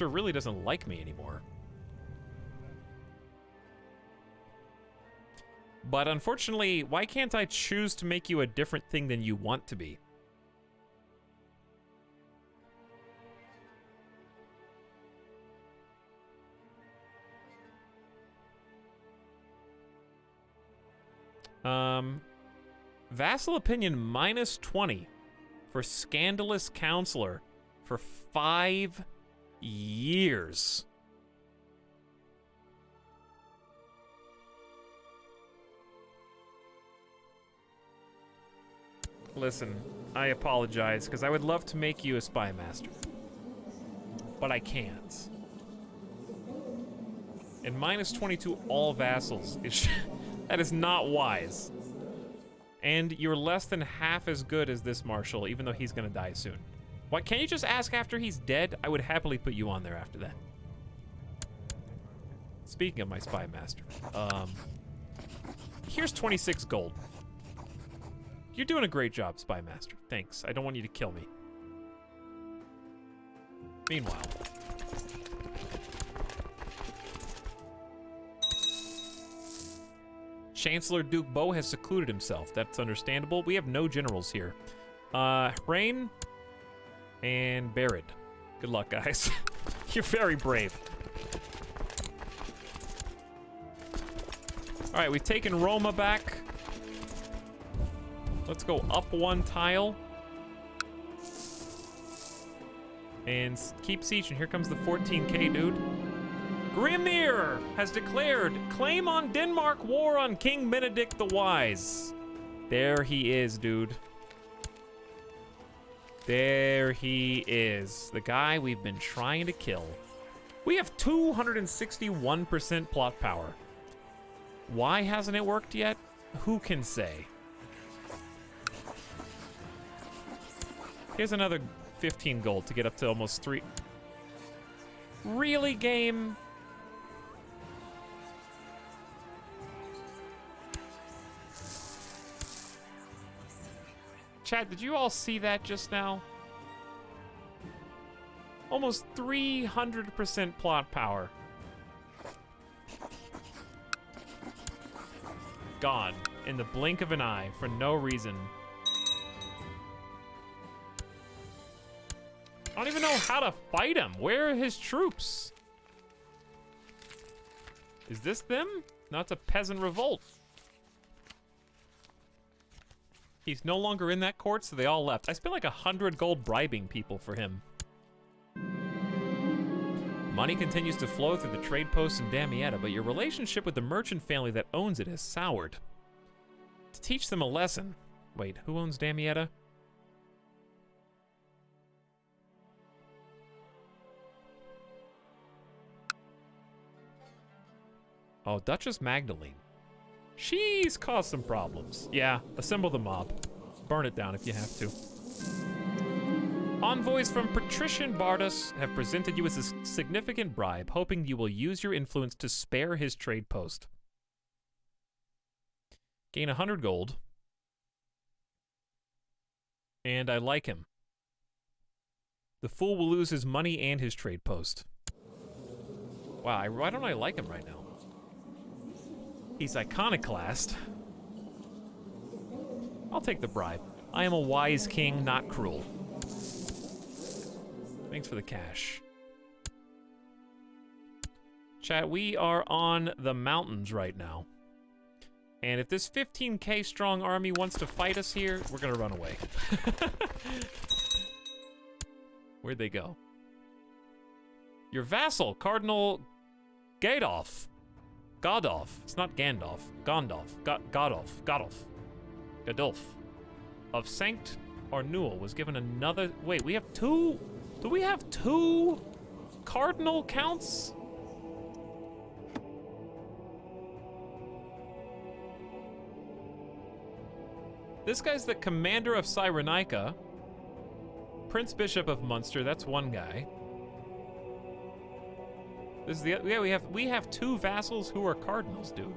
really doesn't like me anymore. But unfortunately, why can't I choose to make you a different thing than you want to be? Vassal opinion -20 for scandalous counselor for 5 years. Listen, I apologize, because I would love to make you a spy master. But I can't. And -22 all vassals is that is not wise. And you're less than half as good as this marshal, even though he's gonna die soon. Why can't you just ask after he's dead? I would happily put you on there after that. Speaking of my spy master, here's 26 gold. You're doing a great job, spy master. Thanks. I don't want you to kill me. Meanwhile, Chancellor Duke Bo has secluded himself. That's understandable. We have no generals here. Hrain and Barid. Good luck, guys. You're very brave. All right, we've taken Roma back. Let's go up 1 tile. And keep siege, and here comes the 14k, dude. Grimnir has declared claim on Denmark war on King Benedict the Wise. There he is, dude. There he is. The guy we've been trying to kill. We have 261% plot power. Why hasn't it worked yet? Who can say? Here's another 15 gold to get up to almost 3. Really, game? Chat, did you all see that just now? Almost 300% plot power. Gone in the blink of an eye for no reason. I don't even know how to fight him. Where are his troops? Is this them? No, it's a peasant revolt. He's no longer in that court, so they all left. I spent like 100 gold bribing people for him. Money continues to flow through the trade posts in Damietta, but your relationship with the merchant family that owns it has soured. To teach them a lesson. Wait, who owns Damietta? Oh, Duchess Magdalene. She's caused some problems. Yeah, assemble the mob. Burn it down if you have to. Envoys from Patrician Bardas have presented you with a significant bribe, hoping you will use your influence to spare his trade post. Gain 100 gold. And I like him. The fool will lose his money and his trade post. Wow, why don't I like him right now? He's iconoclast. I'll take the bribe. I am a wise king, not cruel. Thanks for the cash. Chat, we are on the mountains right now. And if this 15k strong army wants to fight us here, we're gonna run away. Where'd they go? Your vassal, Cardinal Gadolf. Godolf. It's not Gandalf. Gondolf. Godolf. Of Sankt Arnul was given another... Wait, we have 2... Do we have 2 cardinal counts? This guy's the commander of Cyrenaica. Prince Bishop of Munster, that's one guy. This is the... Yeah, we have 2 vassals who are cardinals, dude.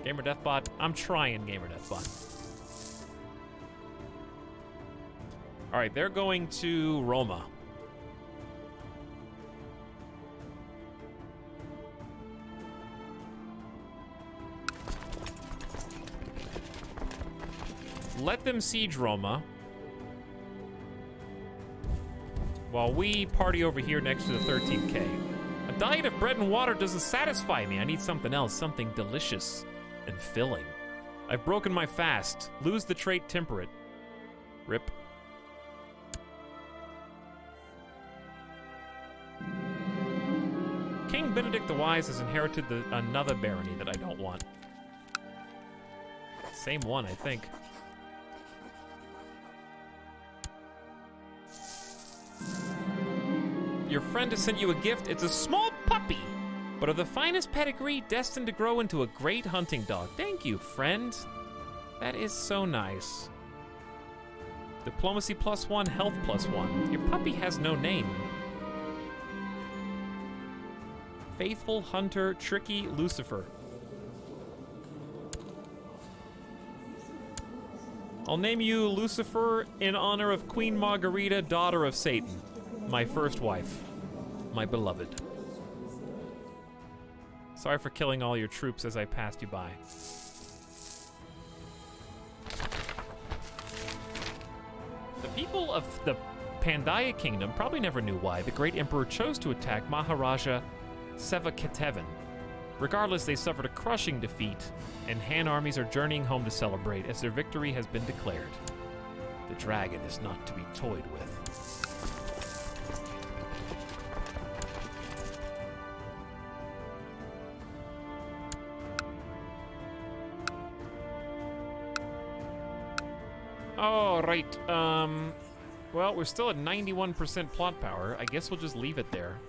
Gamer Deathbot, I'm trying, Gamer Deathbot. All right, they're going to Roma. let them siege Roma. While we party over here next to the 13K. A diet of bread and water doesn't satisfy me. I need something else, something delicious and filling. I've broken my fast. Lose the trait temperate. Rip. King Benedict the Wise has inherited another barony that I don't want. Same one, I think. Your friend has sent you a gift. It's a small puppy, but of the finest pedigree, destined to grow into a great hunting dog. Thank you, friend. That is so nice. Diplomacy +1, health +1. Your puppy has no name. Faithful, Hunter, Tricky, Lucifer. I'll name you Lucifer in honor of Queen Margarita, daughter of Satan. My first wife. My beloved. Sorry for killing all your troops as I passed you by. The people of the Pandya Kingdom probably never knew why the great emperor chose to attack Maharaja Sevaketevan. Regardless, they suffered a crushing defeat, and Han armies are journeying home to celebrate as their victory has been declared. The dragon is not to be toyed with. All right, well, we're still at 91% plot power. I guess we'll just leave it there.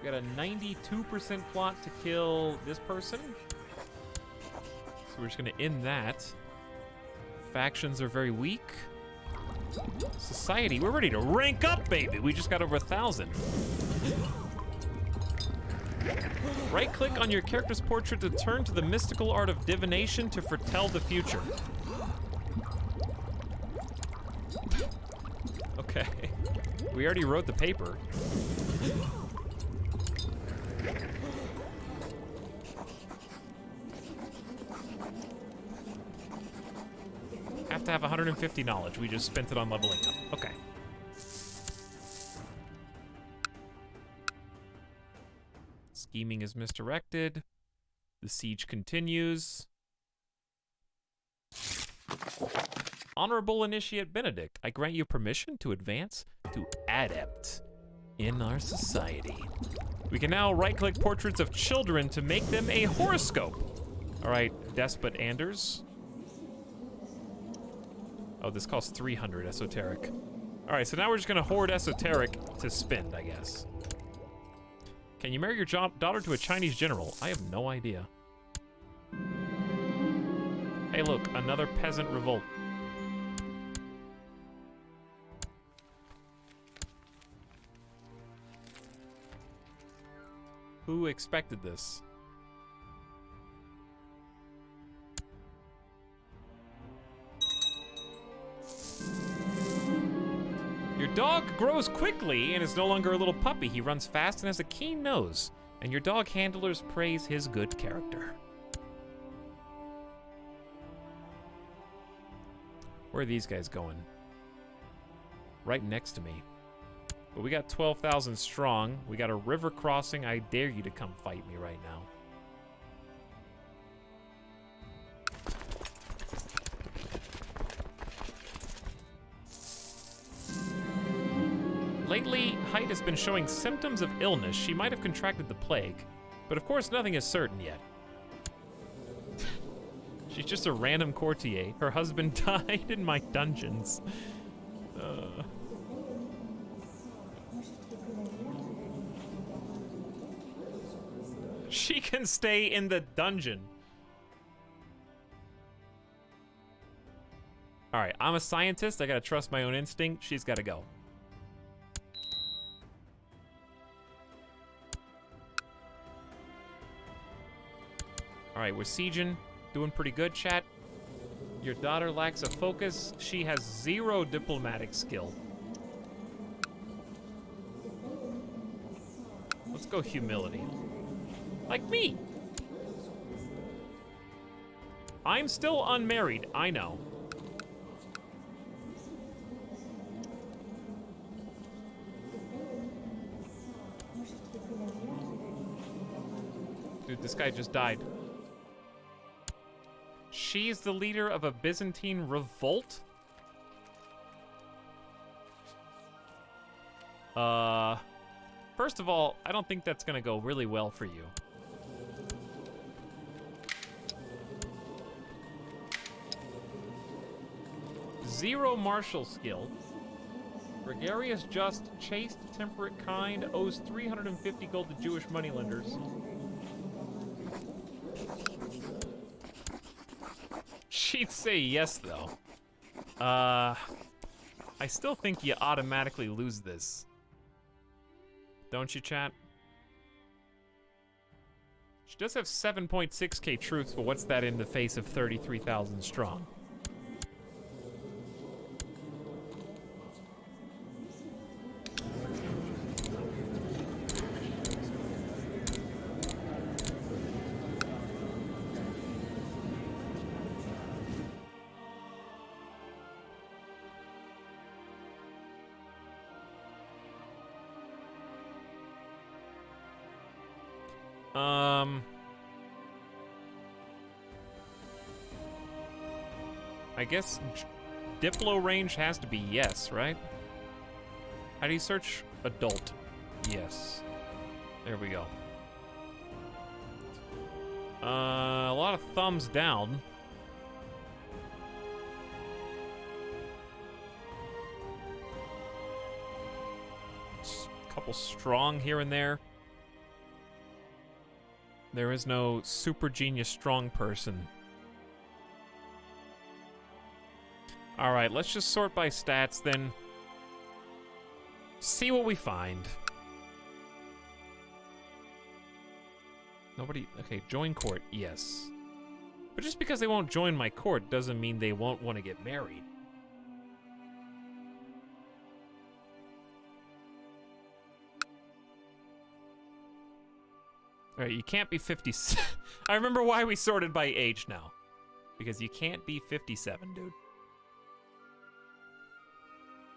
We got a 92% plot to kill this person. So we're just gonna end that. Factions are very weak. Society, we're ready to rank up, baby. We just got over 1,000. Right-click on your character's portrait to turn to the mystical art of divination to foretell the future. Okay. We already wrote the paper. Have to have 150 knowledge. We just spent it on leveling up. Okay. Scheming is misdirected. The siege continues. Honorable Initiate Benedict, I grant you permission to advance to Adept in our society. We can now right-click portraits of children to make them a horoscope. All right, Despot Anders. Oh, this costs 300 esoteric. All right, so now we're just gonna hoard esoteric to spend, I guess. Can you marry your daughter to a Chinese general? I have no idea. Hey, look, another peasant revolt. Who expected this? Your dog grows quickly and is no longer a little puppy. He runs fast and has a keen nose. And your dog handlers praise his good character. Where are these guys going? Right next to me. But we got 12,000 strong. We got a river crossing. I dare you to come fight me right now. Lately, Height has been showing symptoms of illness. She might have contracted the plague, but of course nothing is certain yet. She's just a random courtier. Her husband died in my dungeons. She can stay in the dungeon. All right, I'm a scientist. I gotta trust my own instinct. She's gotta go. All right, we're sieging, doing pretty good, chat. Your daughter lacks a focus. She has 0 diplomatic skill. Let's go humility. Like me. I'm still unmarried, I know. Dude, this guy just died. She's the leader of a Byzantine revolt? First of all, I don't think that's gonna go really well for you. Zero martial skill. Gregarious, just, chaste, temperate, kind, owes 350 gold to Jewish moneylenders. She'd say yes, though. I still think you automatically lose this. Don't you, chat? She does have 7.6k troops, but what's that in the face of 33,000 strong? I guess Diplo range has to be yes, right? How do you search adult? Yes. There we go. A lot of thumbs down. A couple strong here and there. There is no super genius strong person. All right, let's just sort by stats then. See what we find. Nobody, okay, join court, yes. But just because they won't join my court doesn't mean they won't want to get married. All right, you can't be 50. I remember why we sorted by age now. Because you can't be 57, dude.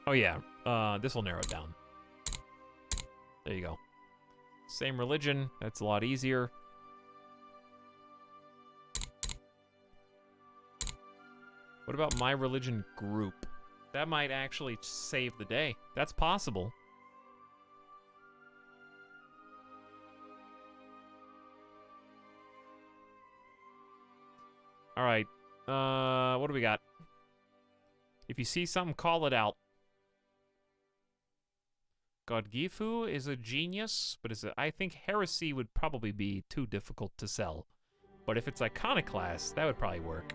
Oh yeah, this will narrow it down. There you go. Same religion, that's a lot easier. What about my religion group? That might actually save the day. That's possible. All right, what do we got? If you see something, call it out. God Gifu is a genius, but I think heresy would probably be too difficult to sell. But if it's iconoclast, that would probably work.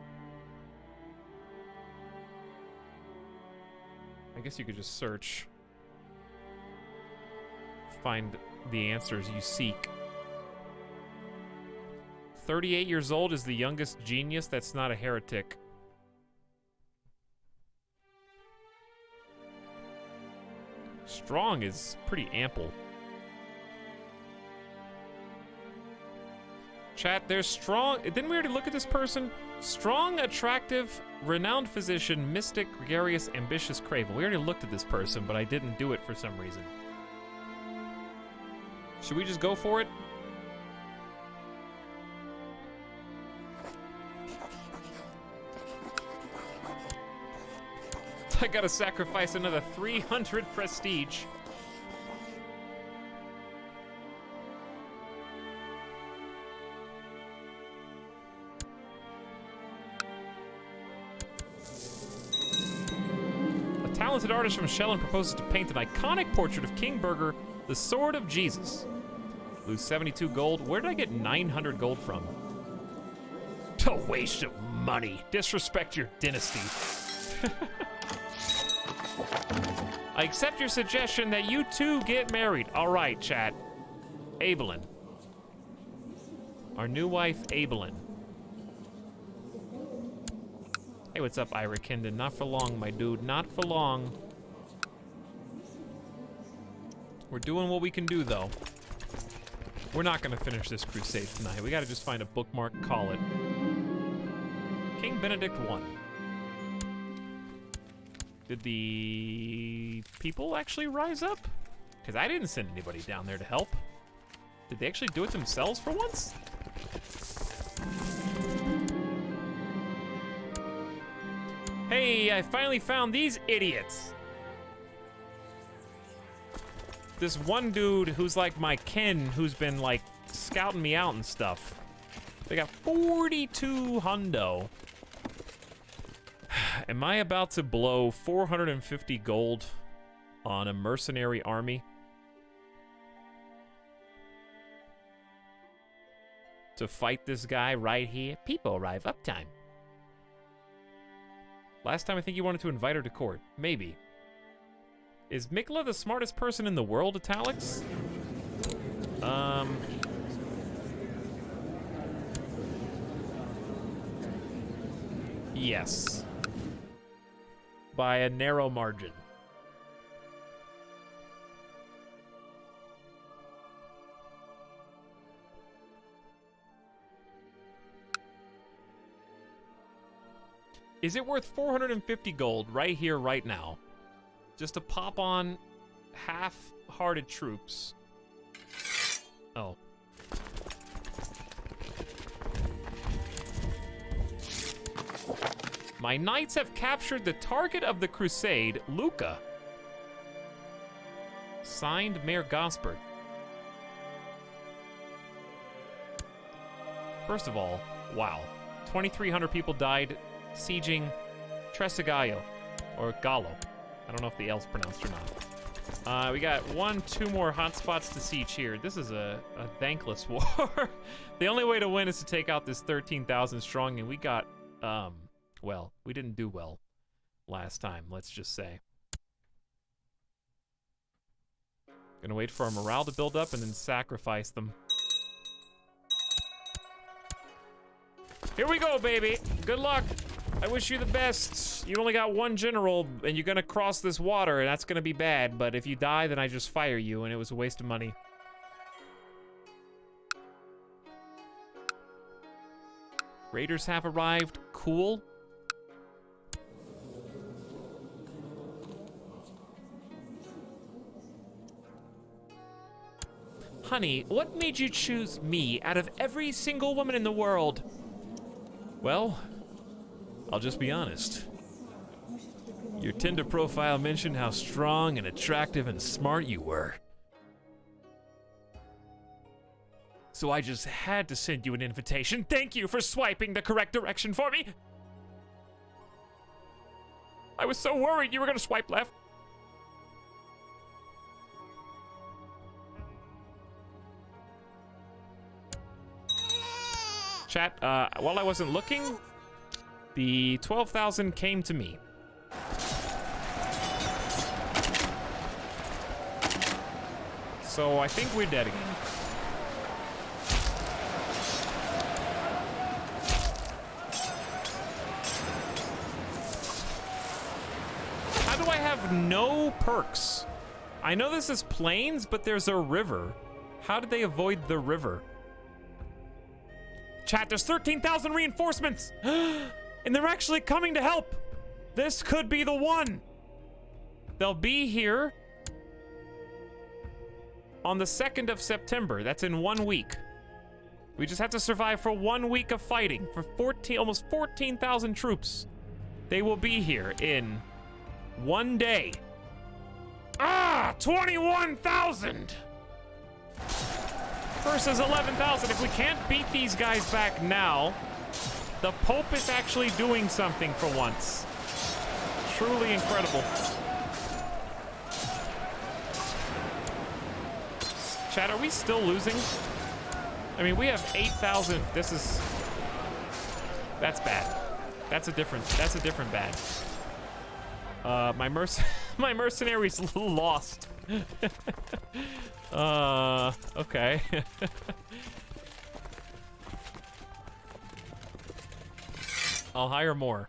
I guess you could just search. Find the answers you seek. 38 years old is the youngest genius that's not a heretic. Strong is pretty ample. Chat, there's strong. Didn't we already look at this person? Strong, attractive, renowned physician, mystic, gregarious, ambitious, craven. We already looked at this person, but I didn't do it for some reason. Should we just go for it? I gotta sacrifice another 300 prestige. A talented artist from Shellen proposes to paint an iconic portrait of King Burger, the Sword of Jesus. Lose 72 gold. Where did I get 900 gold from? A waste of money. Disrespect your dynasty. I accept your suggestion that you two get married. All right, chat. Abelin. Our new wife, Abelin. Hey, what's up, Ira Kindon? Not for long, my dude. Not for long. We're doing what we can do, though. We're not gonna finish this crusade tonight. We gotta just find a bookmark, call it. Benedict 1. Did the people actually rise up? Because I didn't send anybody down there to help. Did they actually do it themselves for once? Hey, I finally found these idiots. This one dude who's like my kin, who's been like scouting me out and stuff. They got 42 hundo. Am I about to blow 450 gold on a mercenary army? To fight this guy right here? People arrive uptime. Last time I think you wanted to invite her to court. Maybe. Is Mikla the smartest person in the world, Etalyx? Yes. By a narrow margin. Is it worth 450 gold right here, right now? Just to pop on half-hearted troops. Oh. My knights have captured the target of the crusade, Luca. Signed, Mayor Gospert. First of all, wow. 2,300 people died sieging Tresagallo, or Gallo. I don't know if the L's pronounced or not. We got 2 more hotspots to siege here. This is a thankless war. The only way to win is to take out this 13,000 strong, and we got, well, we didn't do well last time, let's just say. Gonna wait for our morale to build up and then sacrifice them. Here we go, baby. Good luck. I wish you the best. You only got 1 general, and you're gonna cross this water, and that's gonna be bad, but if you die, then I just fire you, and it was a waste of money. Raiders have arrived. Cool. Honey, what made you choose me out of every single woman in the world? Well, I'll just be honest. Your Tinder profile mentioned how strong and attractive and smart you were. So I just had to send you an invitation. Thank you for swiping the correct direction for me. I was so worried you were gonna swipe left. Chat, while I wasn't looking, the 12,000 came to me. So I think we're dead again. How do I have no perks? I know this is plains, but there's a river. How did they avoid the river? Chat, there's 13,000 reinforcements! And they're actually coming to help! This could be the one! They'll be here on the 2nd of September. That's in 1 week. We just have to survive for 1 week of fighting. For almost 14,000 troops. They will be here in 1 day. 21,000! Versus 11,000. If we can't beat these guys back now, the Pope is actually doing something for once. Truly incredible. Chat, are we still losing? I mean, we have 8,000. That's bad. That's a different bad. My mercenaries lost. Okay. I'll hire more.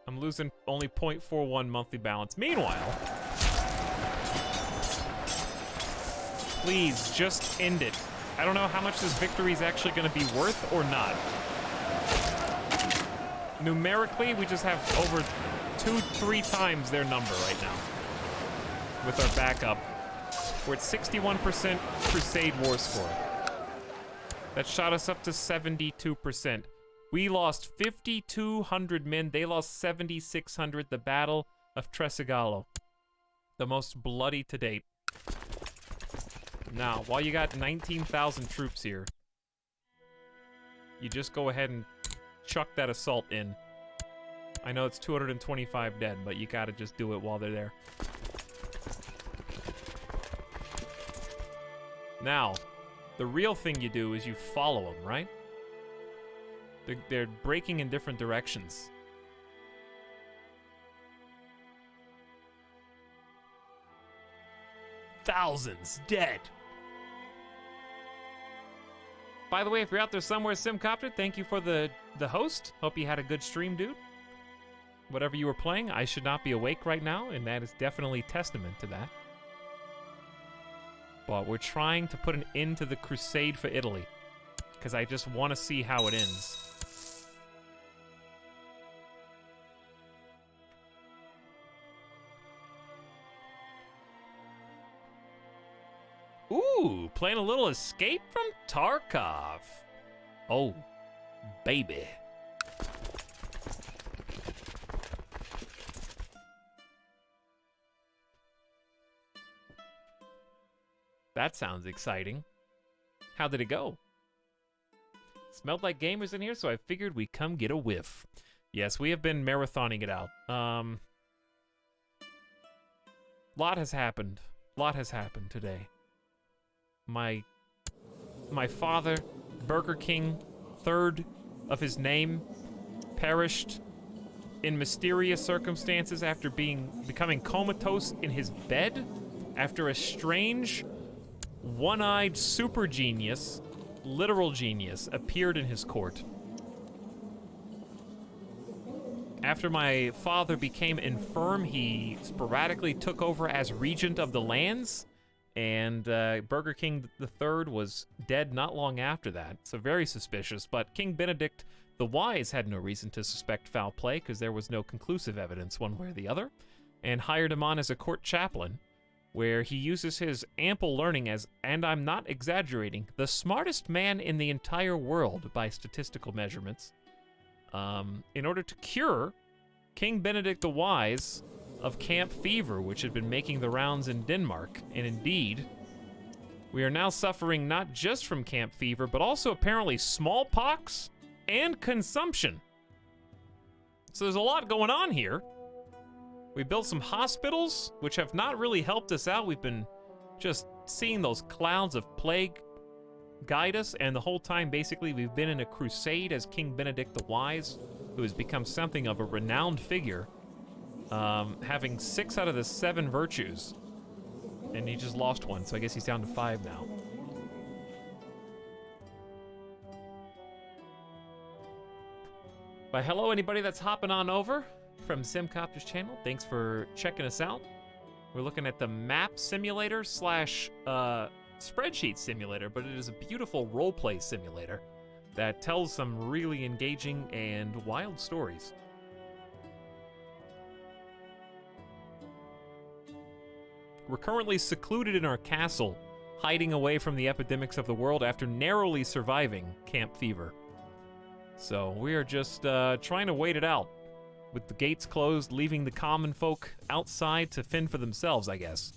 I'm losing only 0.41 monthly balance. Meanwhile, please just end it. I don't know how much this victory is actually going to be worth or not. Numerically, we just have over 2-3 times their number right now with our backup. We're at 61% Crusade War score. That shot us up to 72%. We lost 5,200 men. They lost 7,600. The Battle of Tresigalo. The most bloody to date. Now, while you got 19,000 troops here, you just go ahead and chuck that assault in. I know it's 225 dead, but you gotta just do it while they're there. Now, the real thing you do is you follow them, right? They're breaking in different directions. Thousands dead. By the way, if you're out there somewhere, Simcopter, thank you for the host. Hope you had a good stream, dude. Whatever you were playing, I should not be awake right now, and that is definitely testament to that. But we're trying to put an end to the crusade for Italy, because I just want to see how it ends. Ooh, playing a little Escape from Tarkov. Oh, baby. That sounds exciting. How did it go? Smelled like gamers in here, so I figured we'd come get a whiff. Yes, we have been marathoning it out. Lot has happened. Lot has happened today. My father, Burger King, third of his name, perished in mysterious circumstances after becoming comatose in his bed after a strange, one-eyed super genius, literal genius, appeared in his court. After my father became infirm, he sporadically took over as regent of the lands, and Burger King III was dead not long after that, so very suspicious. But King Benedict the Wise had no reason to suspect foul play because there was no conclusive evidence one way or the other, and hired him on as a court chaplain, where he uses his ample learning as, and I'm not exaggerating, the smartest man in the entire world by statistical measurements, in order to cure King Benedict the Wise of camp fever, which had been making the rounds in Denmark. And indeed, we are now suffering not just from camp fever, but also apparently smallpox and consumption. So there's a lot going on here. We built some hospitals, which have not really helped us out. We've been just seeing those clouds of plague guide us, and the whole time, basically, we've been in a crusade as King Benedict the Wise, who has become something of a renowned figure, having 6 out of the 7 virtues, and he just lost one, so I guess he's down to 5 now. But hello, anybody that's hopping on over from Simcopter's channel. Thanks for checking us out. We're looking at the map simulator slash spreadsheet simulator, but it is a beautiful roleplay simulator that tells some really engaging and wild stories. We're currently secluded in our castle, hiding away from the epidemics of the world after narrowly surviving camp fever. So we are just trying to wait it out, with the gates closed, leaving the common folk outside to fend for themselves, I guess.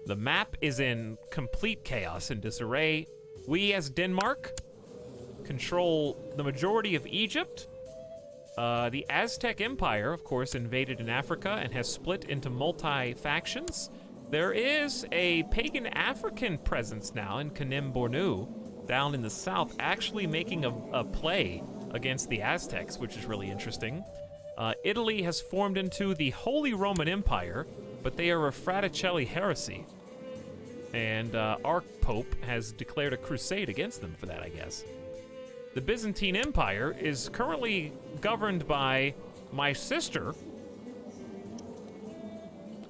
The map is in complete chaos and disarray. We, as Denmark, control the majority of Egypt. The Aztec Empire, of course, invaded in Africa and has split into multi-factions. There is a pagan African presence now in Kanem Bornu, down in the south, actually making a play against the Aztecs, which is really interesting. Italy has formed into the Holy Roman Empire, but they are a Fraticelli heresy. And our Pope has declared a crusade against them for that, I guess. The Byzantine Empire is currently governed by my sister.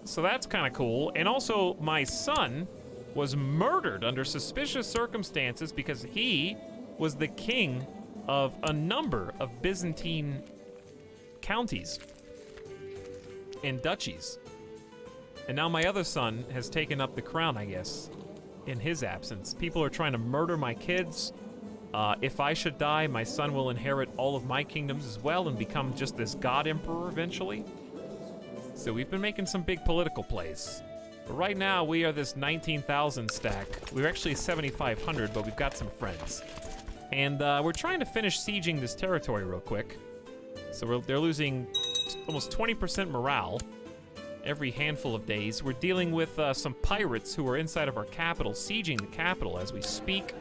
So that's kind of cool. And also my son, was murdered under suspicious circumstances because he was the king of a number of Byzantine counties and duchies. And now my other son has taken up the crown, I guess, in his absence. People are trying to murder my kids. If I should die, my son will inherit all of my kingdoms as well and become just this god emperor eventually. So we've been making some big political plays. But right now, we are this 19,000 stack. We're actually 7,500, but we've got some friends. And we're trying to finish sieging this territory real quick. So they're losing almost 20% morale every handful of days. We're dealing with some pirates who are inside of our capital, sieging the capital as we speak,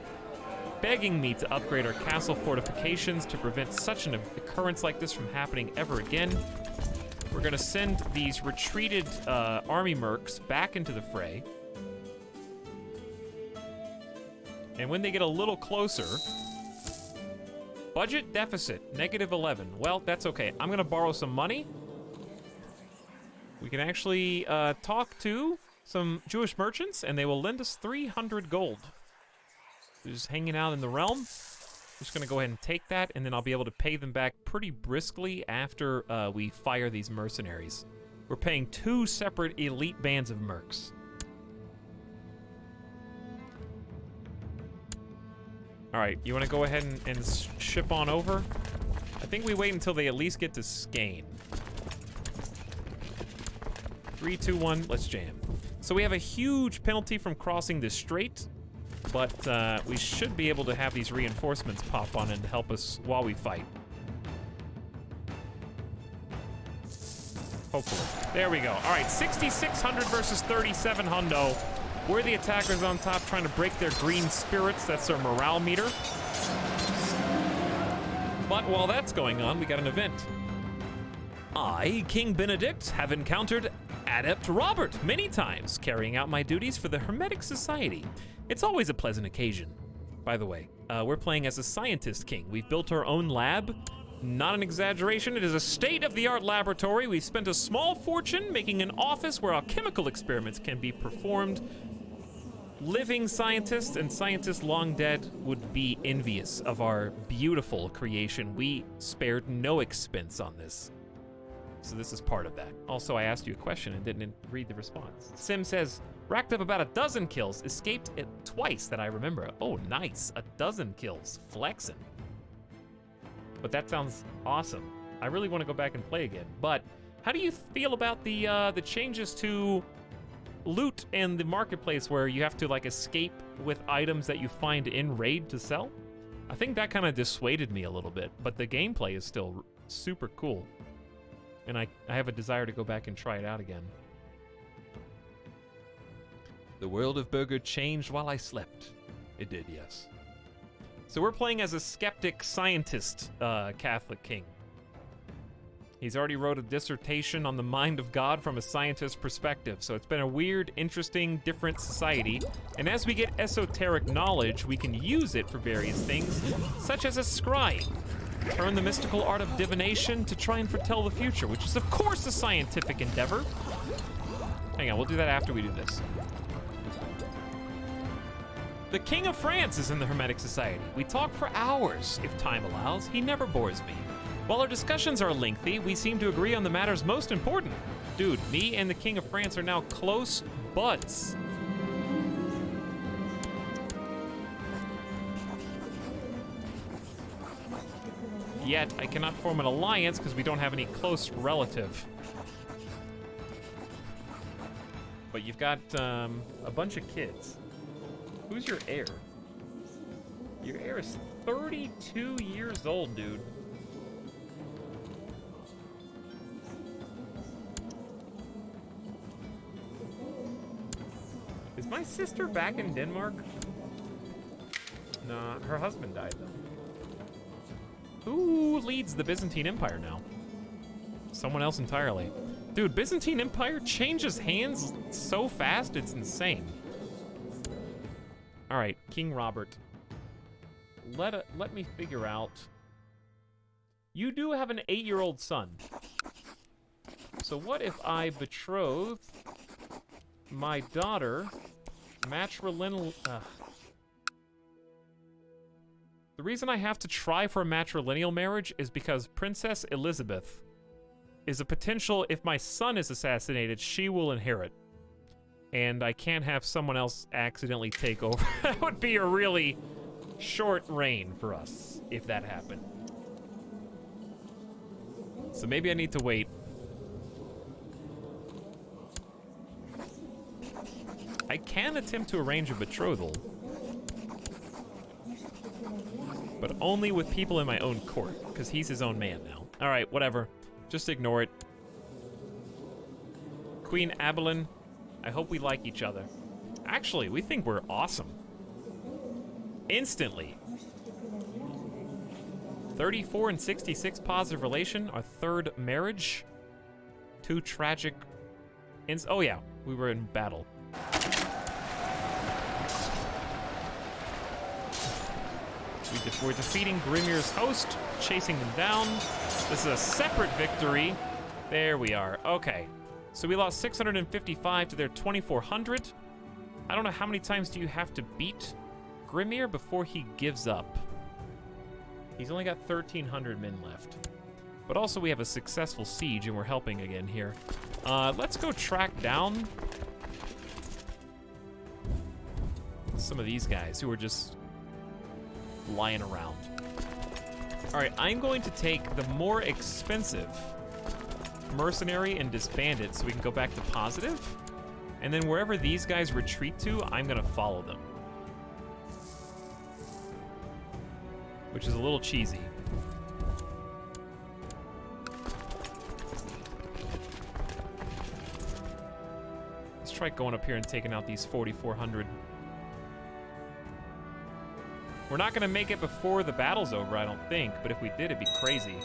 begging me to upgrade our castle fortifications to prevent such an occurrence like this from happening ever again. We're gonna send these retreated army mercs back into the fray. And when they get a little closer, budget deficit, -11. Well, that's okay. I'm gonna borrow some money. We can actually talk to some Jewish merchants, and they will lend us 300 gold. They're just hanging out in the realm. Just gonna go ahead and take that, and then I'll be able to pay them back pretty briskly after we fire these mercenaries. We're paying 2 separate elite bands of mercs. All right, you wanna go ahead and ship on over? I think we wait until they at least get to Skane. 3, 2, 1, let's jam. So we have a huge penalty from crossing this strait, but we should be able to have these reinforcements pop on and help us while we fight. Hopefully. There we go. All right, 6,600 versus 37 hundo. We're the attackers on top trying to break their green spirits. That's their morale meter. But while that's going on, we got an event. I, King Benedict, have encountered Adept Robert many times, carrying out my duties for the Hermetic Society. It's always a pleasant occasion. By the way, we're playing as a scientist king. We've built our own lab. Not an exaggeration, it is a state-of-the-art laboratory. We've spent a small fortune making an office where alchemical experiments can be performed. Living scientists and scientists long dead would be envious of our beautiful creation. We spared no expense on this. So this is part of that. Also, I asked you a question and didn't read the response. Sim says, racked up about 12 kills, escaped it twice that I remember. Oh, nice, 12 kills, flexing. But that sounds awesome. I really want to go back and play again. But how do you feel about the changes to loot in the marketplace where you have to like escape with items that you find in raid to sell? I think that kind of dissuaded me a little bit, but the gameplay is still super cool. And I have a desire to go back and try it out again. The world of Burger changed while I slept. It did, yes. So we're playing as a skeptic scientist Catholic king. He's already wrote a dissertation on the mind of God from a scientist's perspective. So it's been a weird, interesting, different society. And as we get esoteric knowledge, we can use it for various things, such as a scrying. Turn the mystical art of divination to try and foretell the future, which is of course a scientific endeavor. Hang on, we'll do that after we do this. The King of France is in the Hermetic Society. We talk for hours, if time allows. He never bores me. While our discussions are lengthy, we seem to agree on the matters most important. Dude, me and the King of France are now close buds. Yet, I cannot form an alliance because we don't have any close relative. But you've got a bunch of kids. Who's your heir? Your heir is 32 years old, dude. Is my sister back in Denmark? Nah, her husband died, though. Who leads the Byzantine Empire now? Someone else entirely. Dude, Byzantine Empire changes hands so fast, it's insane. All right, King Robert. Let me figure out. You do have an 8-year-old son. So what if I betroth my daughter Matrilineal. The reason I have to try for a matrilineal marriage is because Princess Elizabeth is a potential. If my son is assassinated, she will inherit. And I can't have someone else accidentally take over. That would be a really short reign for us if that happened. So maybe I need to wait. I can attempt to arrange a betrothal, but only with people in my own court, because he's his own man now. All right, whatever. Just ignore it. Queen Abilene, I hope we like each other. Actually, we think we're awesome. Instantly. 34 and 66 positive relation, our third marriage. 2 tragic... Oh yeah, we were in battle. We're defeating Grimir's host, chasing them down. This is a separate victory. There we are. Okay. So we lost 655 to their 2,400. I don't know how many times do you have to beat Grimir before he gives up. He's only got 1,300 men left. But also we have a successful siege and we're helping again here. Let's go track down some of these guys who are just lying around. All right, I'm going to take the more expensive mercenary and disband it so we can go back to positive. And then wherever these guys retreat to, I'm gonna follow them. Which is a little cheesy. Let's try going up here and taking out these 4,400. We're not gonna make it before the battle's over, I don't think, but if we did, it'd be crazy.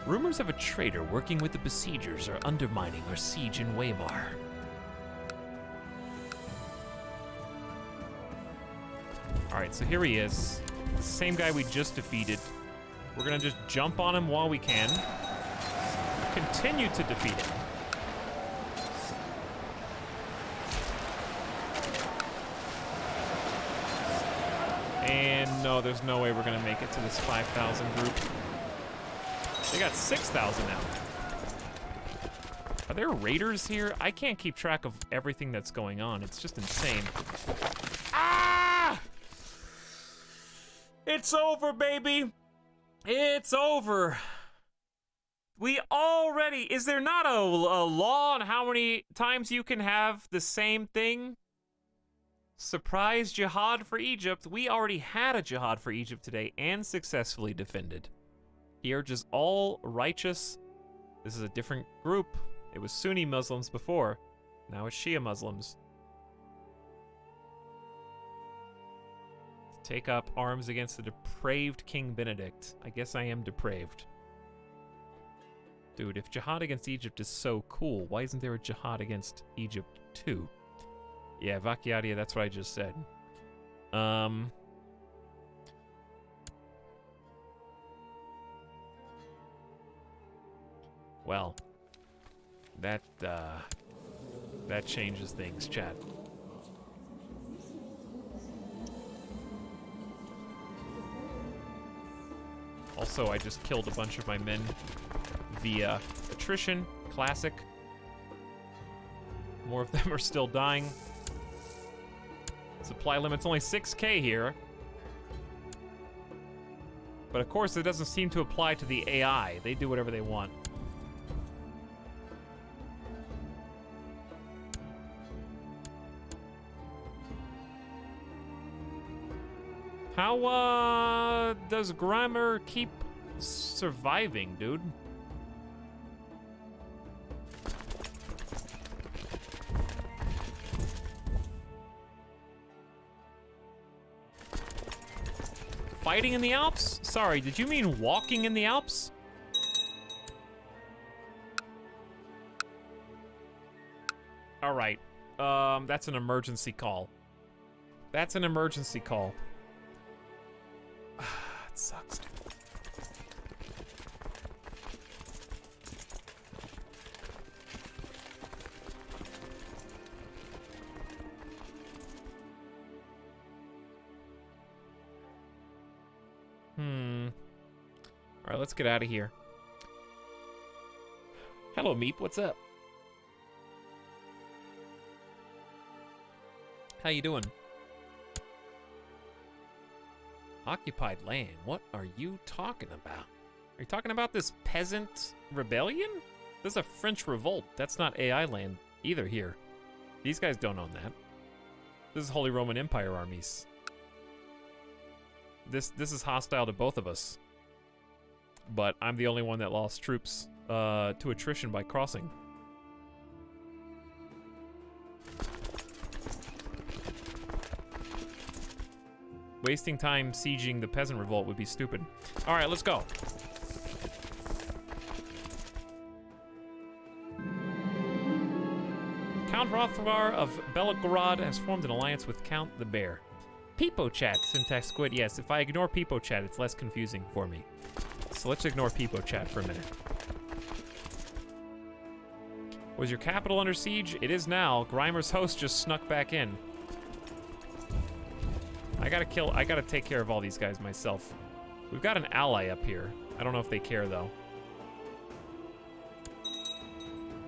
Rumors of a traitor working with the besiegers are undermining our siege in Weimar. All right, so here he is. Same guy we just defeated. We're gonna just jump on him while we can. Continue to defeat him. And no, there's no way we're gonna make it to this 5,000 group. They got 6,000 now. Are there raiders here? I can't keep track of everything that's going on. It's just insane. Ah! It's over, baby. It's over. We already... Is there not a law on how many times you can have the same thing? Surprise jihad for Egypt. We already had a jihad for Egypt today and successfully defended. Here, just all righteous. This is a different group. It was Sunni Muslims before. Now it's Shia Muslims. Take up arms against the depraved King Benedict. I guess I am depraved. Dude, if jihad against Egypt is so cool, why isn't there a jihad against Egypt too? Yeah, Vakiadia, that's what I just said. Well, that changes things, chat. Also, I just killed a bunch of my men via attrition. Classic. More of them are still dying. Supply limit's only 6K here. But of course, it doesn't seem to apply to the AI. They do whatever they want. How, does Grimer keep surviving, dude? Fighting in the Alps? Sorry, did you mean walking in the Alps? All right, that's an emergency call. That's an emergency call. It sucks, dude. right, let's get out of here. Hello, Meep. What's up? How you doing? Occupied land. What are you talking about? Are you talking about this peasant rebellion? This is a French revolt. That's not AI land either here. These guys don't own that. This is Holy Roman Empire armies. This is hostile to both of us. But I'm the only one that lost troops to attrition by crossing. Wasting time sieging the peasant revolt would be stupid. All right, let's go. Count Rothvar of Belgorod has formed an alliance with Count the Bear. Peepo chat, syntax squid. Yes, if I ignore Peepo chat, it's less confusing for me. So let's ignore Peepo chat for a minute. Was your capital under siege? It is now. Grimer's host just snuck back in. I gotta take care of all these guys myself. We've got an ally up here. I don't know if they care though.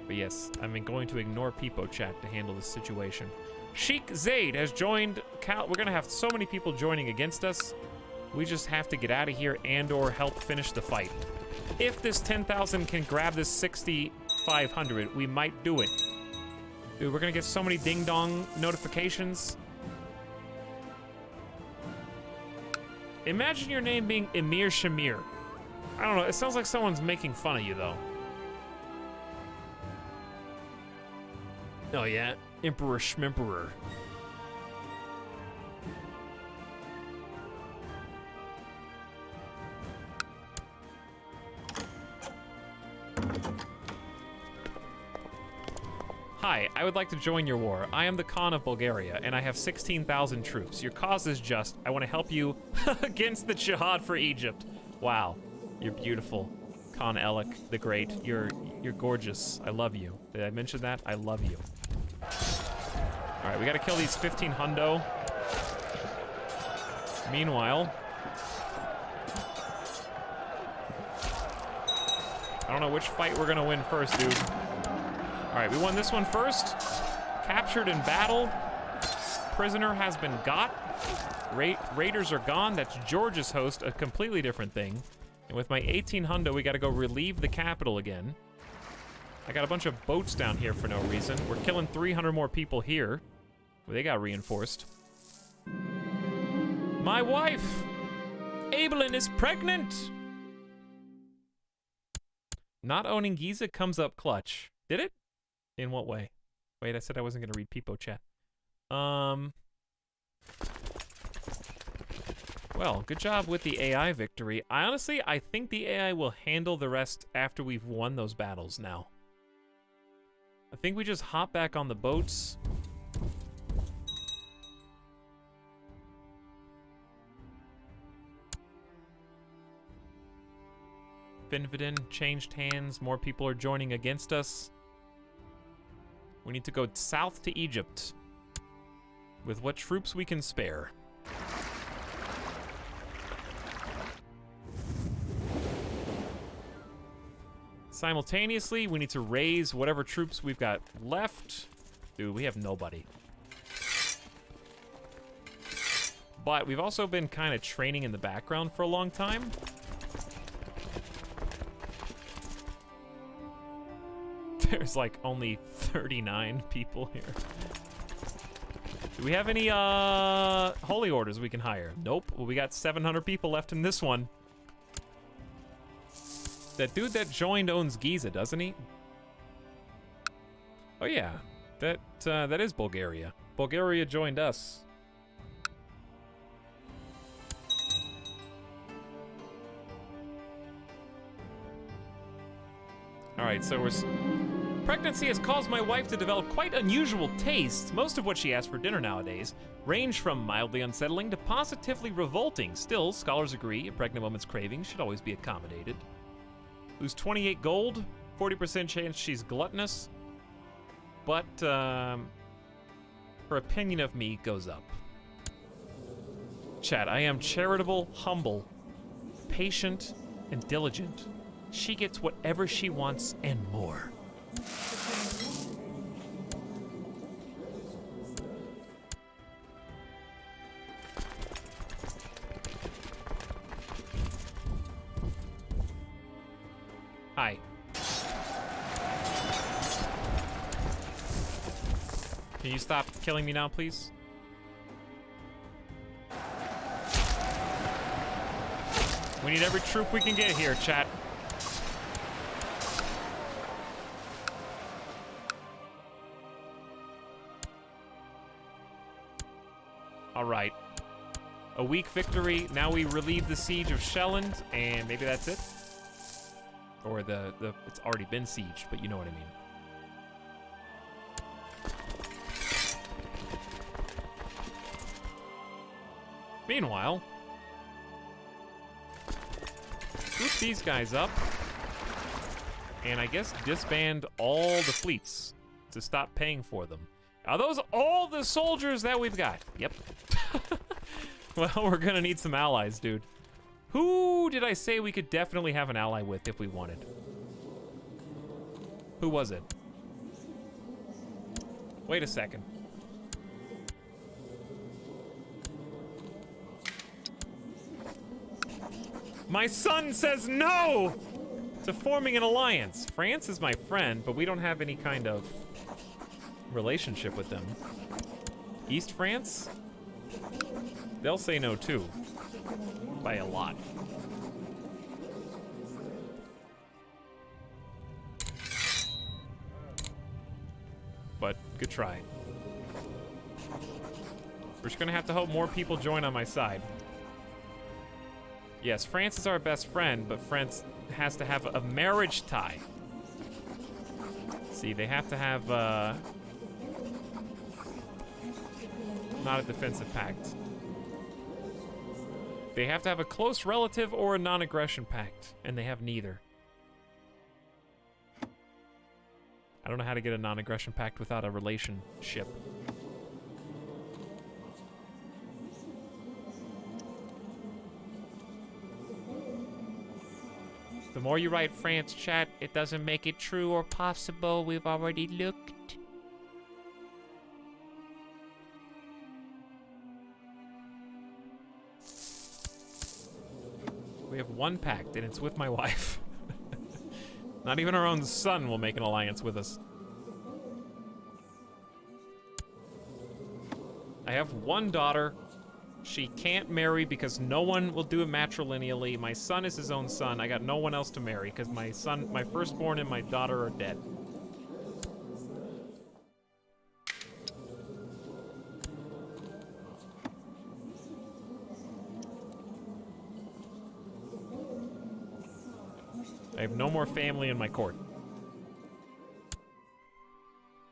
But yes, I'm going to ignore Peepo chat to handle this situation. Sheikh Zaid has joined. We're gonna have so many people joining against us. We just have to get out of here and or help finish the fight. If this 10,000 can grab this 6,500, we might do it. Dude, we're gonna get so many ding-dong notifications. Imagine your name being Emir Shamir. I don't know, it sounds like someone's making fun of you, though. Oh, yeah? Emperor Schmemperor. Hi, I would like to join your war. I am the Khan of Bulgaria, and I have 16,000 troops. Your cause is just. I want to help you against the jihad for Egypt. Wow, you're beautiful. Khan Etalyx the Great, you're gorgeous. I love you. Did I mention that? I love you. All right, we got to kill these 15 hundo. Meanwhile, I don't know which fight we're gonna win first, dude. All right, we won this one first. Captured in battle. Prisoner has been got. Raiders are gone. That's George's host, a completely different thing. And with my 18 hundo, we gotta go relieve the capital again. I got a bunch of boats down here for no reason. We're killing 300 more people here. Well, they got reinforced. My wife! Abelin is pregnant! Not owning Giza comes up clutch. Did it? In what way? Wait, I said I wasn't gonna read Peepo chat. Well, good job with the AI victory. I think the AI will handle the rest after we've won those battles now. I think we just hop back on the boats. Finvidin changed hands. More people are joining against us. We need to go south to Egypt with what troops we can spare. Simultaneously, we need to raise whatever troops we've got left. Dude, we have nobody. But we've also been kind of training in the background for a long time. There's like only 39 people here. Do we have any holy orders we can hire? Nope. Well, we got 700 people left in this one. That dude that joined owns Giza, doesn't he? Oh yeah, that is Bulgaria. Bulgaria joined us. All right, so pregnancy has caused my wife to develop quite unusual tastes. Most of what she asks for dinner nowadays range from mildly unsettling to positively revolting. Still, scholars agree a pregnant woman's cravings should always be accommodated. Lose 28 gold, 40% chance she's gluttonous, but her opinion of me goes up. Chat, I am charitable, humble, patient, and diligent. She gets whatever she wants and more. Hi. Can you stop killing me now, please? We need every troop we can get here, chat. All right. A weak victory. Now we relieve the siege of Shelland, and maybe that's it. Or it's already been sieged, but you know what I mean. Meanwhile, group these guys up, and I guess disband all the fleets to stop paying for them. Are those all the soldiers that we've got? Yep. Well, we're gonna need some allies, dude. Who did I say we could definitely have an ally with if we wanted? Who was it? Wait a second. My son says no to forming an alliance. France is my friend, but we don't have any kind of relationship with them. East France? They'll say no too. By a lot. But good try. We're just gonna have to hope more people join on my side. Yes, France is our best friend, but France has to have a marriage tie. See, they have to have, not a defensive pact. They have to have a close relative or a non-aggression pact, and they have neither. I don't know how to get a non-aggression pact without a relationship. The more you write France, chat, it doesn't make it true or possible. We've already looked. We have one pact, and it's with my wife. Not even our own son will make an alliance with us. I have one daughter. She can't marry because no one will do it matrilineally. My son is his own son. I got no one else to marry because my son, my firstborn and my daughter are dead. I have no more family in my court.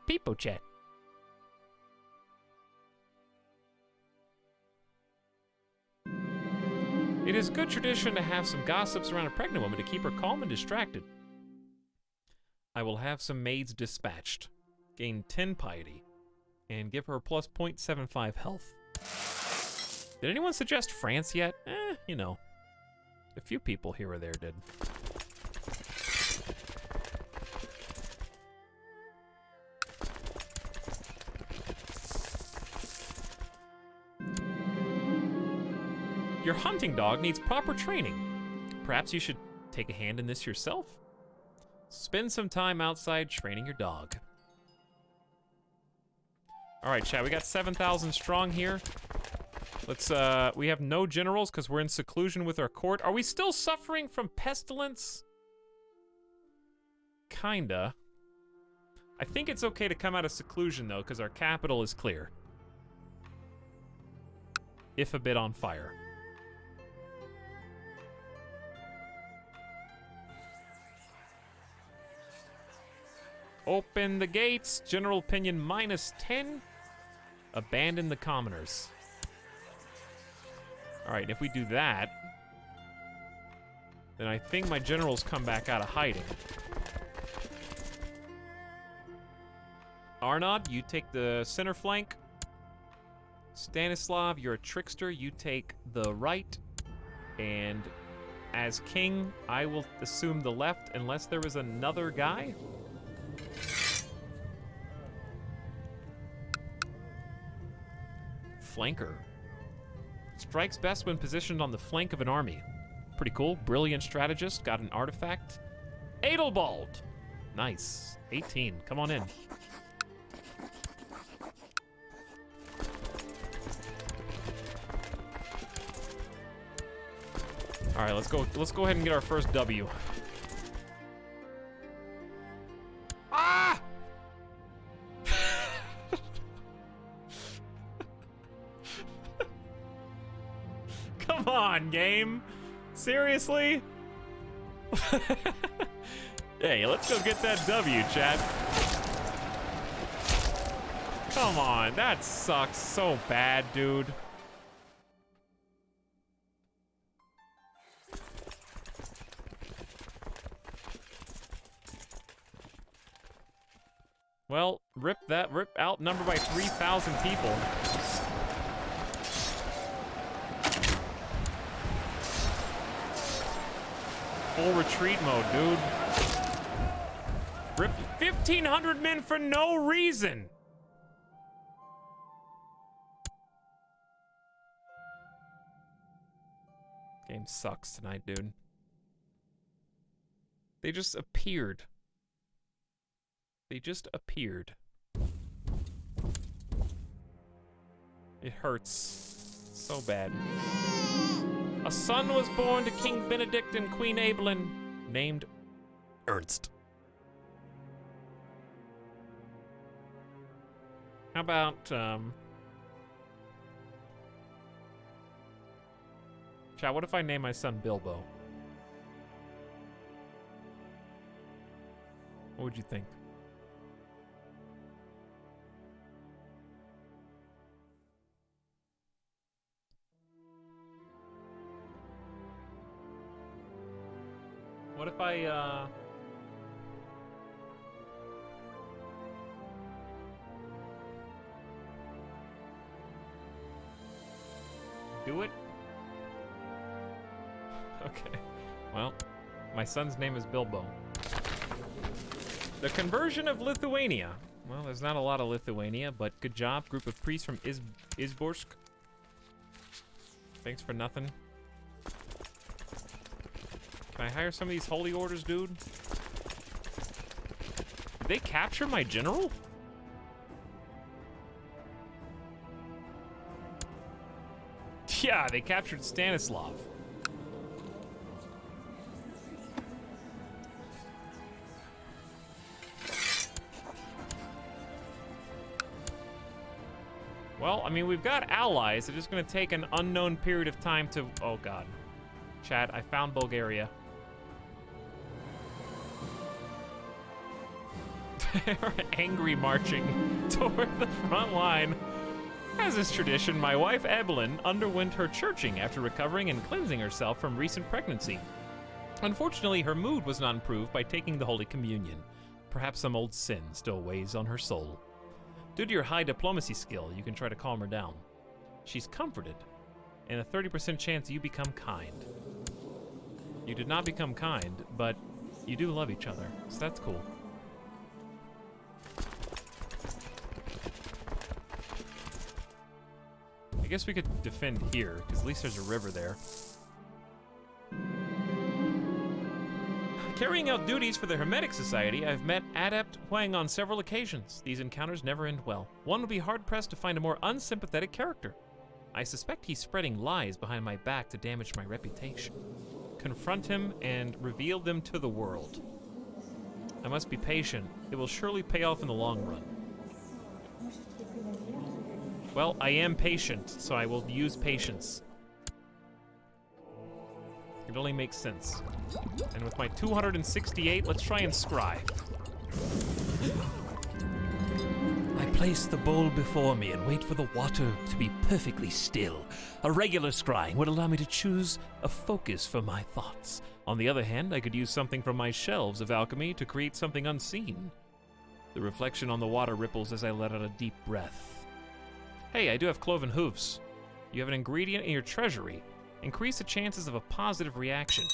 People chat. It is good tradition to have some gossips around a pregnant woman to keep her calm and distracted. I will have some maids dispatched, gain 10 piety, and give her plus 0.75 health. Did anyone suggest France yet? You know, a few people here or there did. Your hunting dog needs proper training. Perhaps you should take a hand in this yourself. Spend some time outside training your dog. All right, chat, we got 7,000 strong here. Let's, we have no generals because we're in seclusion with our court. Are we still suffering from pestilence? Kinda. I think it's okay to come out of seclusion though, because our capital is clear. If a bit on fire. Open the gates. General opinion -10. Abandon the commoners. All right, if we do that, then I think my generals come back out of hiding. Arnaud, you take the center flank. Stanislav, you're a trickster. You take the right. And as king, I will assume the left unless there is another guy. Flanker. Strikes best when positioned on the flank of an army. Pretty cool. Brilliant strategist. Got an artifact. Edelbald. Nice. 18. Come on in. All right, let's go. Let's go ahead and get our first W. Ah! Come on, game. Seriously? Hey, let's go get that W, chat. Come on, that sucks so bad, dude. Well, rip outnumbered by 3,000 people. Full retreat mode, dude. Rip 1,500 men for no reason. Game sucks tonight, dude. They just appeared. They just appeared. It hurts so bad. A son was born to King Benedict and Queen Evelyn, named Ernst. How about, chat, what if I name my son Bilbo? What would you think? What if I, do it? Okay. Well, my son's name is Bilbo. The conversion of Lithuania. Well, there's not a lot of Lithuania, but good job. Group of priests from Izborsk. Thanks for nothing. Can I hire some of these holy orders, dude? Did they capture my general? Yeah, they captured Stanislav. Well, I mean, we've got allies. It's just gonna take an unknown period of time to... Oh, God. Chat, I found Bulgaria. Angry marching toward the front line. As is tradition, my wife Evelyn underwent her churching after recovering and cleansing herself from recent pregnancy. Unfortunately, her mood was not improved by taking the Holy Communion. Perhaps some old sin still weighs on her soul. Due to your high diplomacy skill, you can try to calm her down. She's comforted, and a 30% chance you become kind. You did not become kind, but you do love each other, so that's cool. I guess we could defend here, because at least there's a river there. Carrying out duties for the Hermetic Society, I've met Adept Huang on several occasions. These encounters never end well. One would be hard-pressed to find a more unsympathetic character. I suspect he's spreading lies behind my back to damage my reputation. Confront him and reveal them to the world. I must be patient. It will surely pay off in the long run. Well, I am patient, so I will use patience. It only makes sense. And with my 268, let's try and scry. I place the bowl before me and wait for the water to be perfectly still. A regular scrying would allow me to choose a focus for my thoughts. On the other hand, I could use something from my shelves of alchemy to create something unseen. The reflection on the water ripples as I let out a deep breath. Hey, I do have cloven hooves. You have an ingredient in your treasury. Increase the chances of a positive reaction.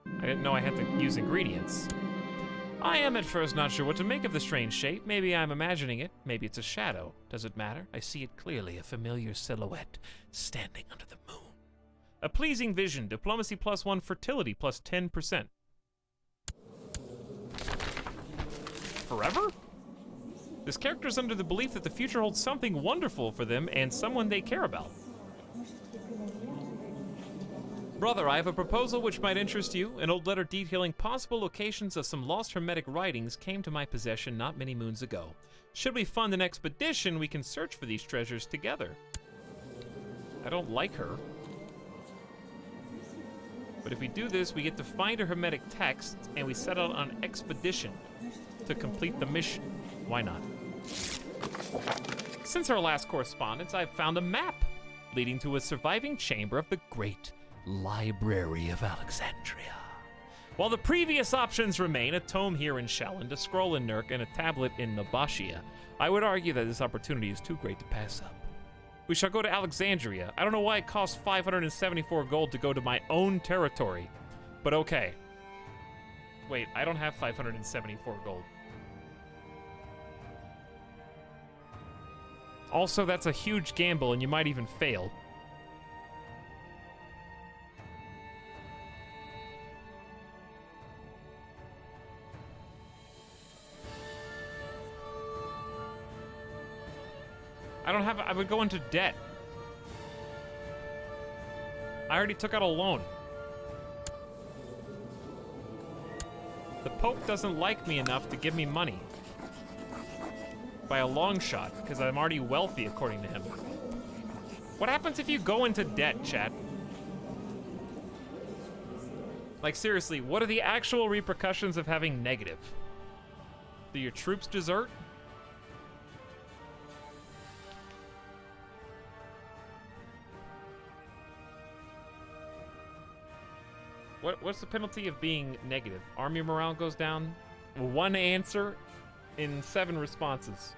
I didn't know I had to use ingredients. I am at first not sure what to make of the strange shape. Maybe I'm imagining it. Maybe it's a shadow. Does it matter? I see it clearly, a familiar silhouette standing under the moon. A pleasing vision. Diplomacy +1, fertility +10%. Forever? This character is under the belief that the future holds something wonderful for them and someone they care about. Brother, I have a proposal which might interest you. An old letter detailing possible locations of some lost hermetic writings came to my possession not many moons ago. Should we fund an expedition, we can search for these treasures together. I don't like her. But if we do this, we get to find a hermetic text, and we set out on an expedition to complete the mission. Why not? Since our last correspondence, I've found a map leading to a surviving chamber of the Great Library of Alexandria. While the previous options remain, a tome here in Shelland, a scroll in Nurk, and a tablet in Nabashia, I would argue that this opportunity is too great to pass up. We shall go to Alexandria. I don't know why it costs 574 gold to go to my own territory, but okay. Wait, I don't have 574 gold. Also, that's a huge gamble, and you might even fail. I would go into debt. I already took out a loan. The Pope doesn't like me enough to give me money. By a long shot, because I'm already wealthy according to him. What happens if you go into debt, chat? Like seriously, what are the actual repercussions of having negative? Do your troops desert? What's the penalty of being negative? Army morale goes down. 1 answer in 7 responses.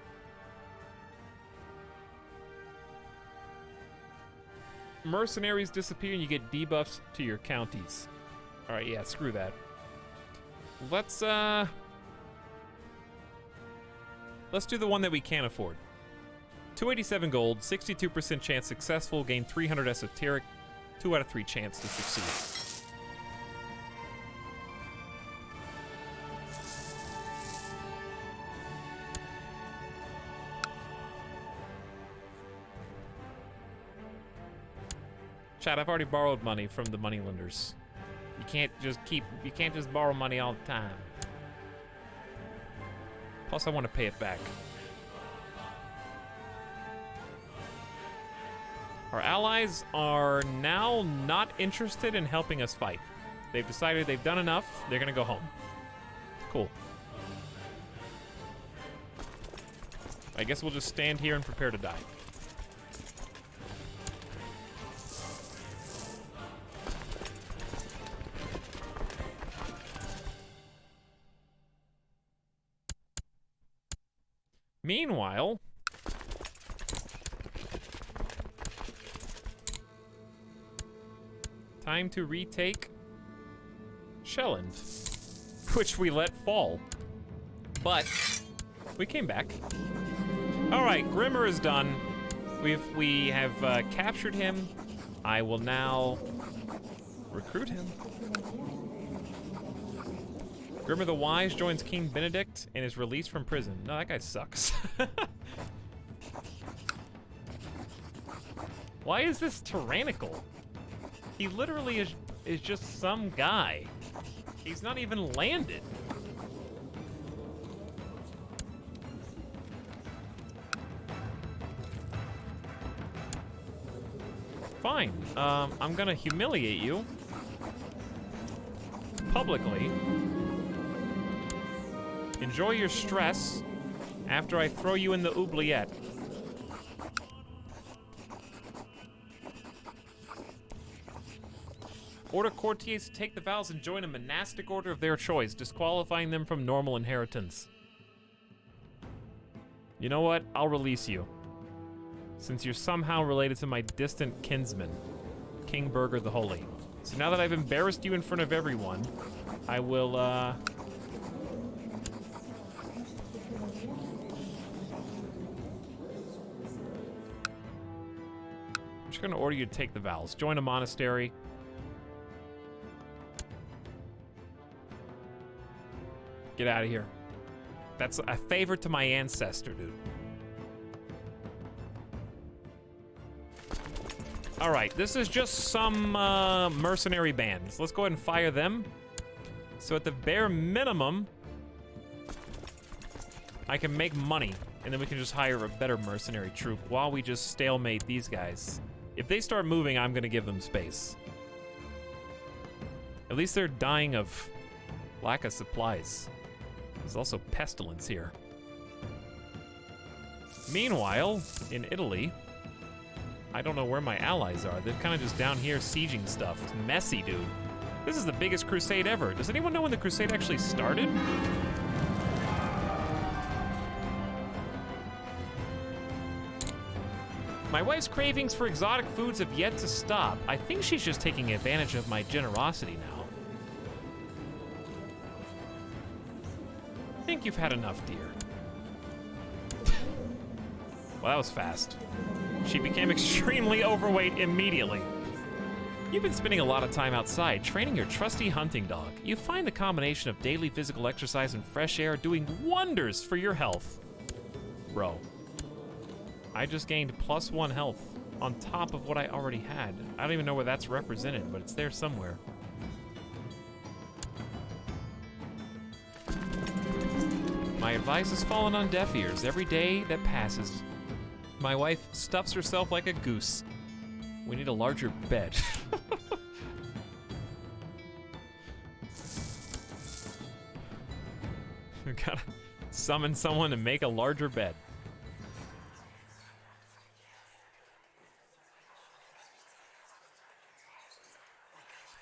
Mercenaries disappear and you get debuffs to your counties. All right, yeah, screw that. Let's do the one that we can't afford. 287 gold, 62% chance successful, gain 300 esoteric, 2 out of 3 chance to succeed. Chad, I've already borrowed money from the moneylenders. You can't just borrow money all the time. Plus, I want to pay it back. Our allies are now not interested in helping us fight. They've decided they've done enough. They're gonna go home. Cool. I guess we'll just stand here and prepare to die. Meanwhile, time to retake Shelland, which we let fall. But we came back. All right, Grimmer is done. We have captured him. I will now recruit him. Grimmer the Wise joins King Benedict and is released from prison. No, that guy sucks. Why is this tyrannical? He literally is just some guy. He's not even landed. Fine. I'm gonna humiliate you publicly. Enjoy your stress after I throw you in the oubliette. Order courtiers to take the vows and join a monastic order of their choice, disqualifying them from normal inheritance. You know what? I'll release you. Since you're somehow related to my distant kinsman, King Burger the Holy. So now that I've embarrassed you in front of everyone, I will, I'm just gonna order you to take the vows. Join a monastery. Get out of here. That's a favor to my ancestor, dude. All right, this is just some mercenary bands. Let's go ahead and fire them. So at the bare minimum, I can make money, and then we can just hire a better mercenary troop while we just stalemate these guys. If they start moving, I'm gonna give them space. At least they're dying of lack of supplies. There's also pestilence here. Meanwhile, in Italy, I don't know where my allies are. They're kind of just down here sieging stuff. It's messy, dude. This is the biggest crusade ever. Does anyone know when the crusade actually started? My wife's cravings for exotic foods have yet to stop. I think she's just taking advantage of my generosity now. I think you've had enough, dear. Well, that was fast. She became extremely overweight immediately. You've been spending a lot of time outside, training your trusty hunting dog. You find the combination of daily physical exercise and fresh air doing wonders for your health. Bro, I just gained +1 health on top of what I already had. I don't even know where that's represented, but it's there somewhere. My advice has fallen on deaf ears. Every day that passes, my wife stuffs herself like a goose. We need a larger bed. We gotta summon someone to make a larger bed.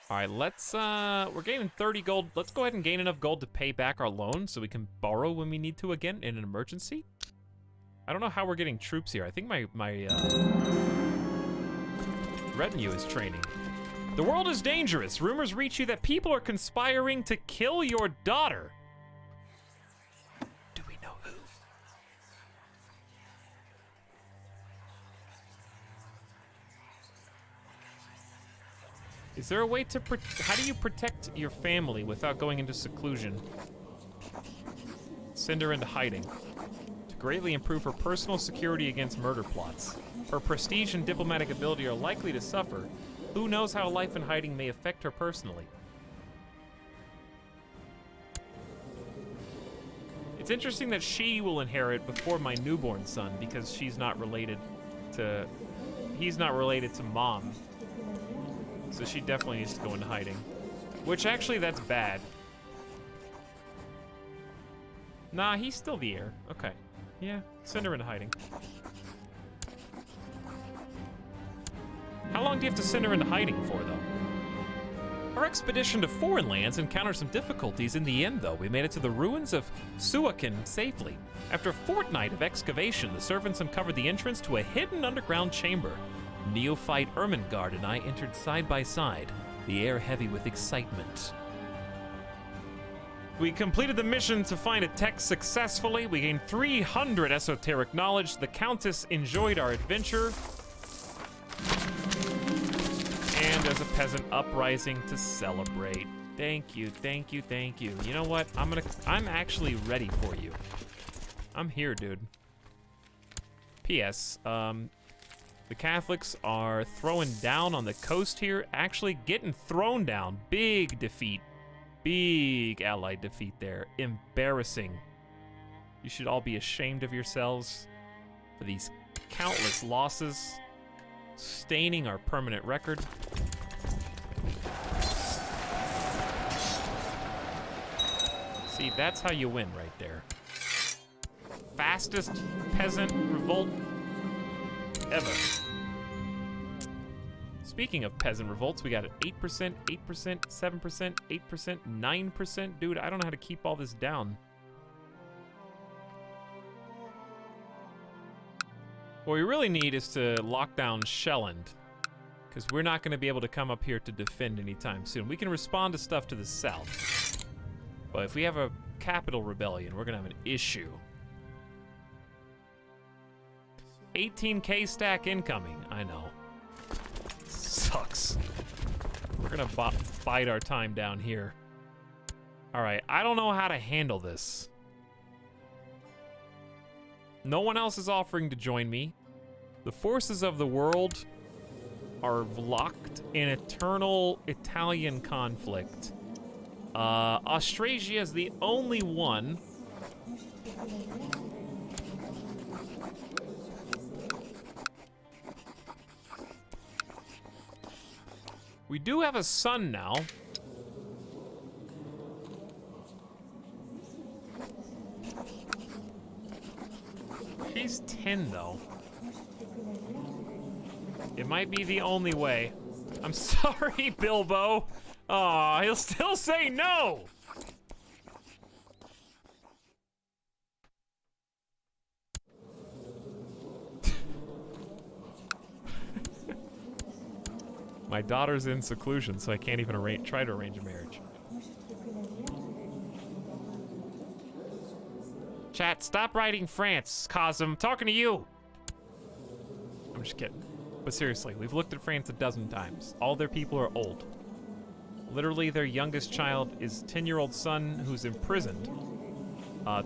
All right, let's, we're gaining 30 gold. Let's go ahead and gain enough gold to pay back our loan so we can borrow when we need to again in an emergency. I don't know how we're getting troops here. I think my retinue is training. The world is dangerous. Rumors reach you that people are conspiring to kill your daughter. Do we know who? Is there a way to how do you protect your family without going into seclusion? Send her into hiding. To greatly improve her personal security against murder plots. Her prestige and diplomatic ability are likely to suffer. Who knows how life in hiding may affect her personally? It's interesting that she will inherit before my newborn son because she's not related to, he's not related to mom. So she definitely needs to go into hiding. Which actually, that's bad. Nah, he's still the heir. Okay. Yeah, send her into hiding. How long do you have to send her into hiding for, though? Our expedition to foreign lands encountered some difficulties. In the end, though, we made it to the ruins of Suakin safely. After a fortnight of excavation, the servants uncovered the entrance to a hidden underground chamber. Neophyte Ermengarde and I entered side by side, the air heavy with excitement. We completed the mission to find a text successfully. We gained 300 esoteric knowledge. The Countess enjoyed our adventure. And as a peasant uprising to celebrate. Thank you, thank you, thank you. You know what? I'm actually ready for you. I'm here, dude. P.S. The Catholics are throwing down on the coast here. Actually getting thrown down. Big defeat. Big allied defeat there. Embarrassing. You should all be ashamed of yourselves for these countless losses. Staining our permanent record. See, that's how you win right there. Fastest peasant revolt ever. Speaking of peasant revolts, we got an 8%, 8%, 7%, 8%, 9%. Dude, I don't know how to keep all this down. What we really need is to lock down Shelland, Because we're not going to be able to come up here to defend anytime soon. We can respond to stuff to the south. But if we have a capital rebellion, we're going to have an issue. 18K stack incoming. I know. Sucks. We're going to bide our time down here. All right, I don't know how to handle this. No one else is offering to join me. The forces of the world are locked in eternal Italian conflict. Austrasia is the only one. We do have a son now. She's 10 though. It might be the only way. I'm sorry, Bilbo. Aw, he'll still say no. My daughter's in seclusion, so I can't even try to arrange a marriage. Chat, stop writing France, Cosm. I'm talking to you. I'm just kidding. But seriously, we've looked at France a dozen times. All their people are old. Literally, their youngest child is 10-year-old son who's imprisoned.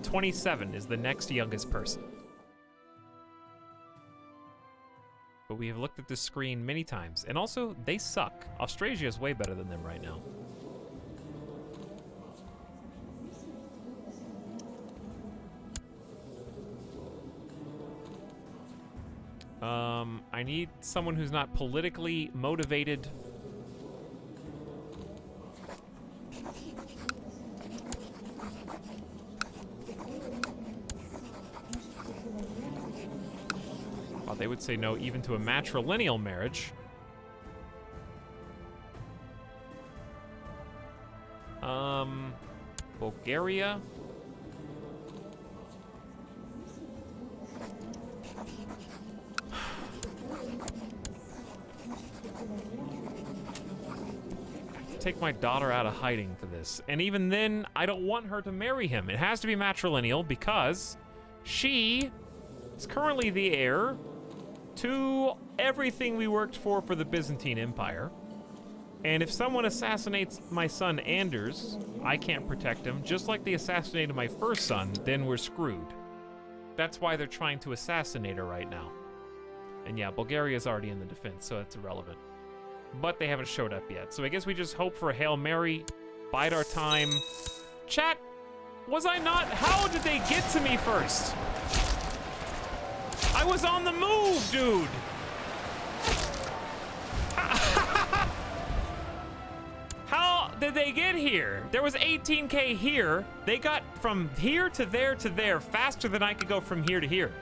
27 is the next youngest person. But we have looked at this screen many times. And also, they suck. Austrasia is way better than them right now. I need someone who's not politically motivated. Well, they would say no even to a matrilineal marriage. Bulgaria. Take my daughter out of hiding for this. And even then, I don't want her to marry him. It has to be matrilineal because she is currently the heir to everything we worked for the Byzantine Empire. And if someone assassinates my son Anders, I can't protect him. Just like they assassinated my first son, then we're screwed. That's why they're trying to assassinate her right now. And yeah, Bulgaria's already in the defense, so it's irrelevant. But they haven't showed up yet. So I guess we just hope for a Hail Mary, bide our time. Chat, was I not? How did they get to me first? I was on the move, dude. How did they get here? There was 18K here. They got from here to there faster than I could go from here to here.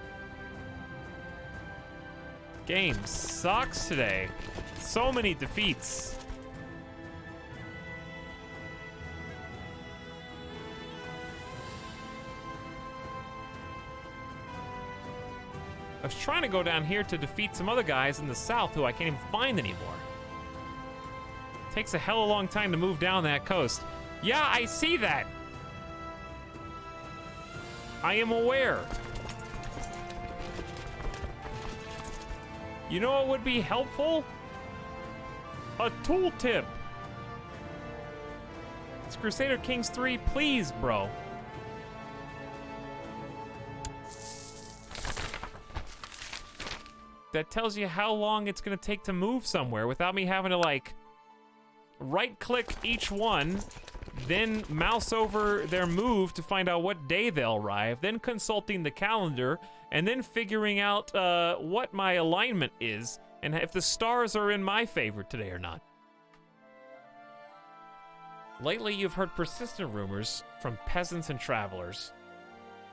Game sucks today. So many defeats. I was trying to go down here to defeat some other guys in the south who I can't even find anymore. Takes a hell of a long time to move down that coast. Yeah, I see that. I am aware. You know what would be helpful? A tooltip. It's Crusader Kings 3, please, bro. That tells you how long it's gonna take to move somewhere without me having to, like, right-click each one, then mouse over their move to find out what day they'll arrive, then consulting the calendar, and then figuring out what my alignment is, and if the stars are in my favor today or not. Lately, you've heard persistent rumors from peasants and travelers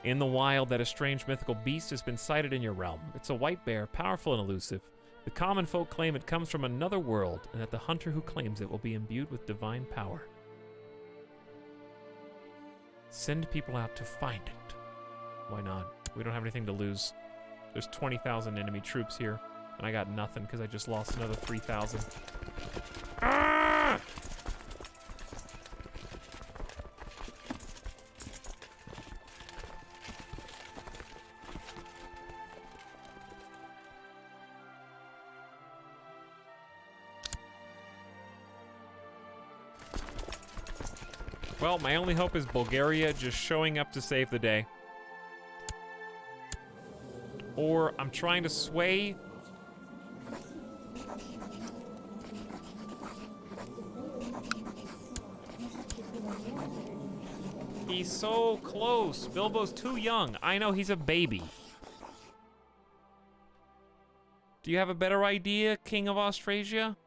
in the wild that a strange mythical beast has been sighted in your realm. It's a white bear, powerful and elusive. The common folk claim it comes from another world, and that the hunter who claims it will be imbued with divine power. Send people out to find it. Why not? We don't have anything to lose. There's 20,000 enemy troops here. And I got nothing because I just lost another 3,000. Ah! Well, my only hope is Bulgaria just showing up to save the day. Or I'm trying to sway. He's so close. Bilbo's too young. I know he's a baby. Do you have a better idea, King of Austrasia?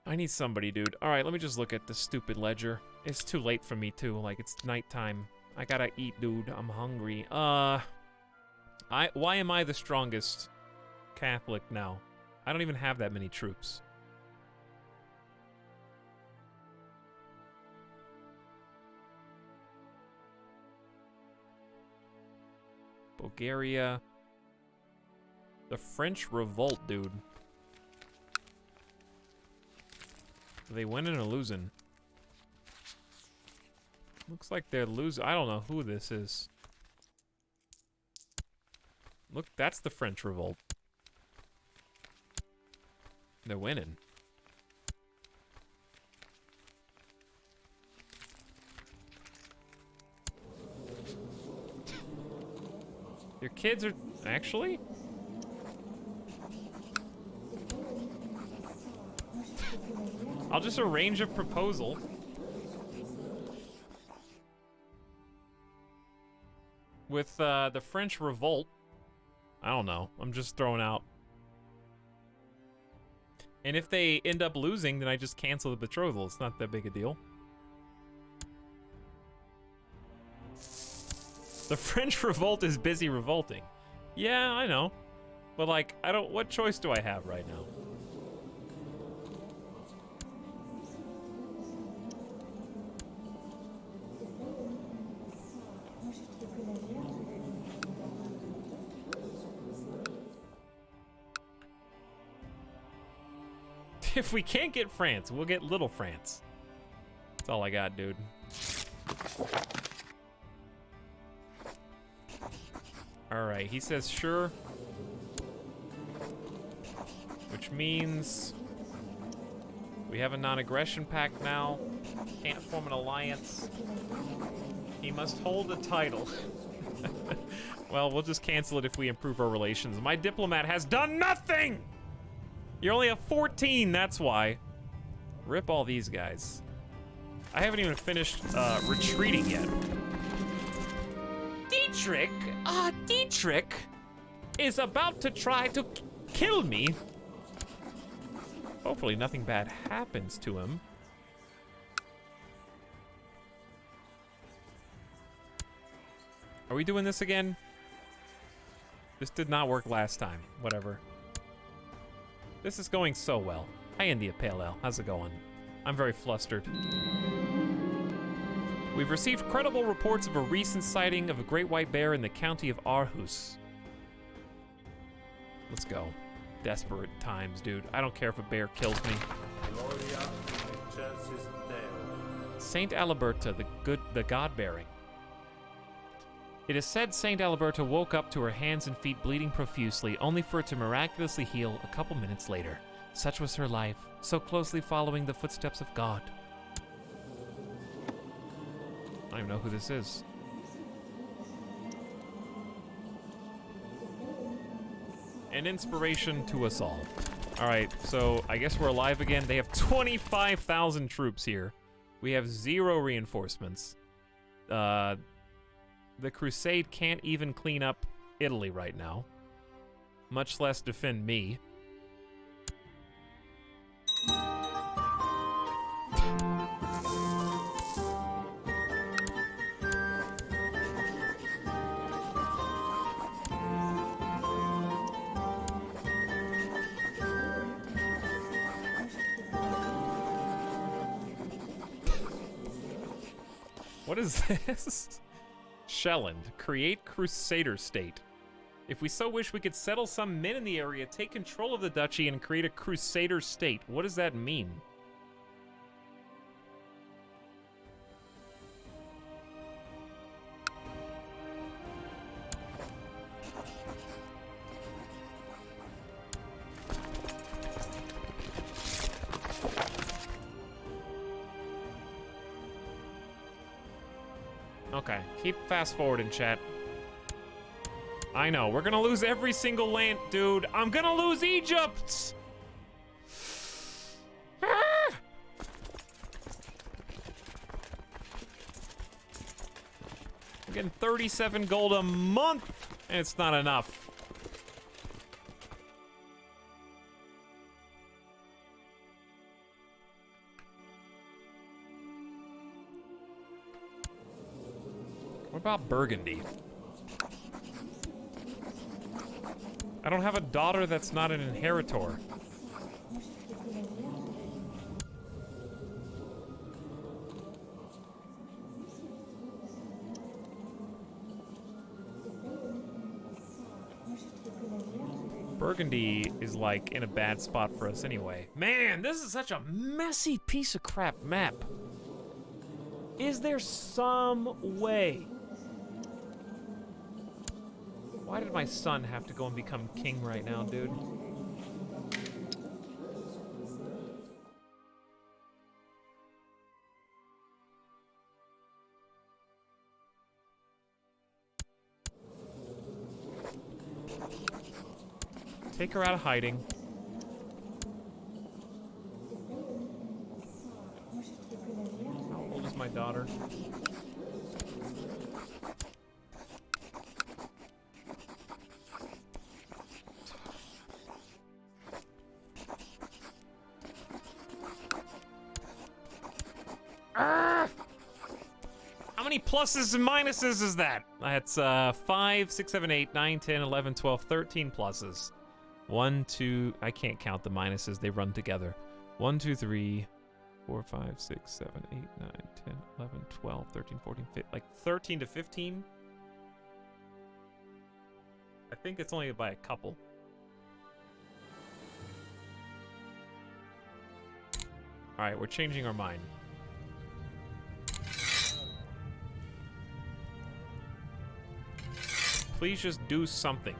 I need somebody, dude. All right, let me just look at the stupid ledger. It's too late for me, too. Like, it's nighttime. I gotta eat, dude. I'm hungry. Why am I the strongest Catholic now? I don't even have that many troops. Bulgaria. The French revolt, dude. Are they winning or losing? Looks like they're losing. I don't know who this is. Look, that's the French revolt. They're winning. Your kids are actually? I'll just arrange a proposal. With the French revolt. I don't know. I'm just throwing out. And if they end up losing, then I just cancel the betrothal. It's not that big a deal. The French revolt is busy revolting. Yeah, I know. But like, what choice do I have right now? If we can't get France, we'll get Little France. That's all I got, dude. Alright, he says sure. Which means we have a non-aggression pact now. Can't form an alliance. He must hold a title. Well, we'll just cancel it if we improve our relations. My diplomat has done nothing! You're only at 14, that's why. Rip all these guys. I haven't even finished retreating yet. Dietrich is about to try to kill me. Hopefully nothing bad happens to him. Are we doing this again? This did not work last time. Whatever. This is going so well. Hi, India Pale Ale. How's it going? I'm very flustered. We've received credible reports of a recent sighting of a great white bear in the county of Aarhus. Let's go. Desperate times, dude. I don't care if a bear kills me. Saint Aliberta, the god-bearing. It is said Saint Aliberta woke up to her hands and feet bleeding profusely, only for it to miraculously heal a couple minutes later. Such was her life, so closely following the footsteps of God. I don't even know who this is. An inspiration to us all. All right, so I guess we're alive again. They have 25,000 troops here. We have 0 reinforcements. The Crusade can't even clean up Italy right now, much less defend me. What is this? Shelland. Create Crusader State. If we so wish, we could settle some men in the area, take control of the duchy, and create a Crusader State. What does that mean? Okay, keep fast forwarding, chat. I know, we're gonna lose every single land, dude. I'm gonna lose Egypt! Ah! I'm getting 37 gold a month, and it's not enough. What about Burgundy? I don't have a daughter that's not an inheritor. Burgundy is like in a bad spot for us anyway. Man, this is such a messy piece of crap map. Is there some way? Why did my son have to go and become king right now, dude? Take her out of hiding. How old is my daughter? How many pluses and minuses is that? That's 5, 6, 7, 8, 9, 10, 11, 12, 13 pluses. 1, 2, I can't count the minuses, they run together. 1, 2, 3, 4, 5, 6, 7, 8, 9, 10, 11, 12, 13, 14, 15, like 13 to 15? I think it's only by a couple. All right, we're changing our mind. Please just do something.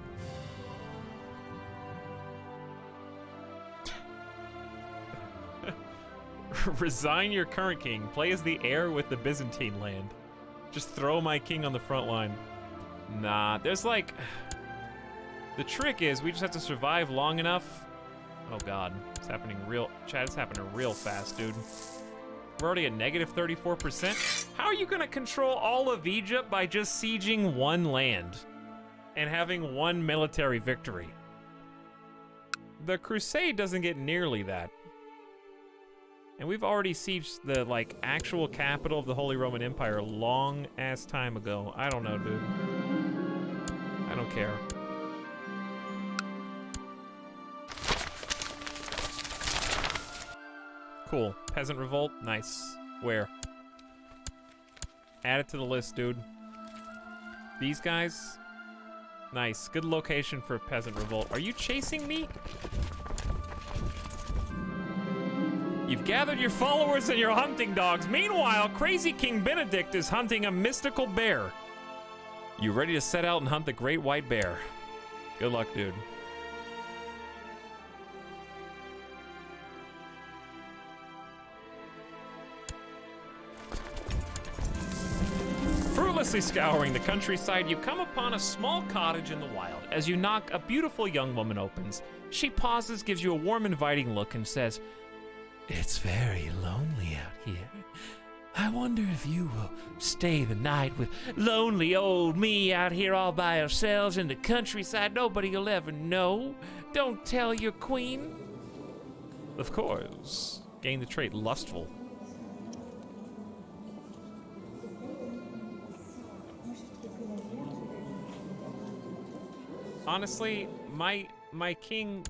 Resign your current king. Play as the heir with the Byzantine land. Just throw my king on the front line. Nah, there's like... The trick is we just have to survive long enough. Oh god, it's happening real... Chad, it's happening real fast, dude. We're already at negative 34%. How are you gonna control all of Egypt by just sieging one land and having one military victory? The crusade doesn't get nearly that. And we've already sieged the, like, actual capital of the Holy Roman Empire a long-ass time ago. I don't know, dude. I don't care. Cool. Peasant revolt? Nice. Where? Add it to the list, dude. These guys? Nice. Good location for a peasant revolt. Are you chasing me? You've gathered your followers and your hunting dogs. Meanwhile, crazy King Benedict is hunting a mystical bear. You ready to set out and hunt the great white bear? Good luck, dude. Fruitlessly scouring the countryside, you come upon a small cottage in the wild. As you knock, a beautiful young woman opens. She pauses, gives you a warm, inviting look, and says, "It's very lonely out here. I wonder if you will stay the night with lonely old me out here all by ourselves in the countryside. Nobody will ever know. Don't tell your queen." Of course. Gain the trait lustful. Honestly, my king,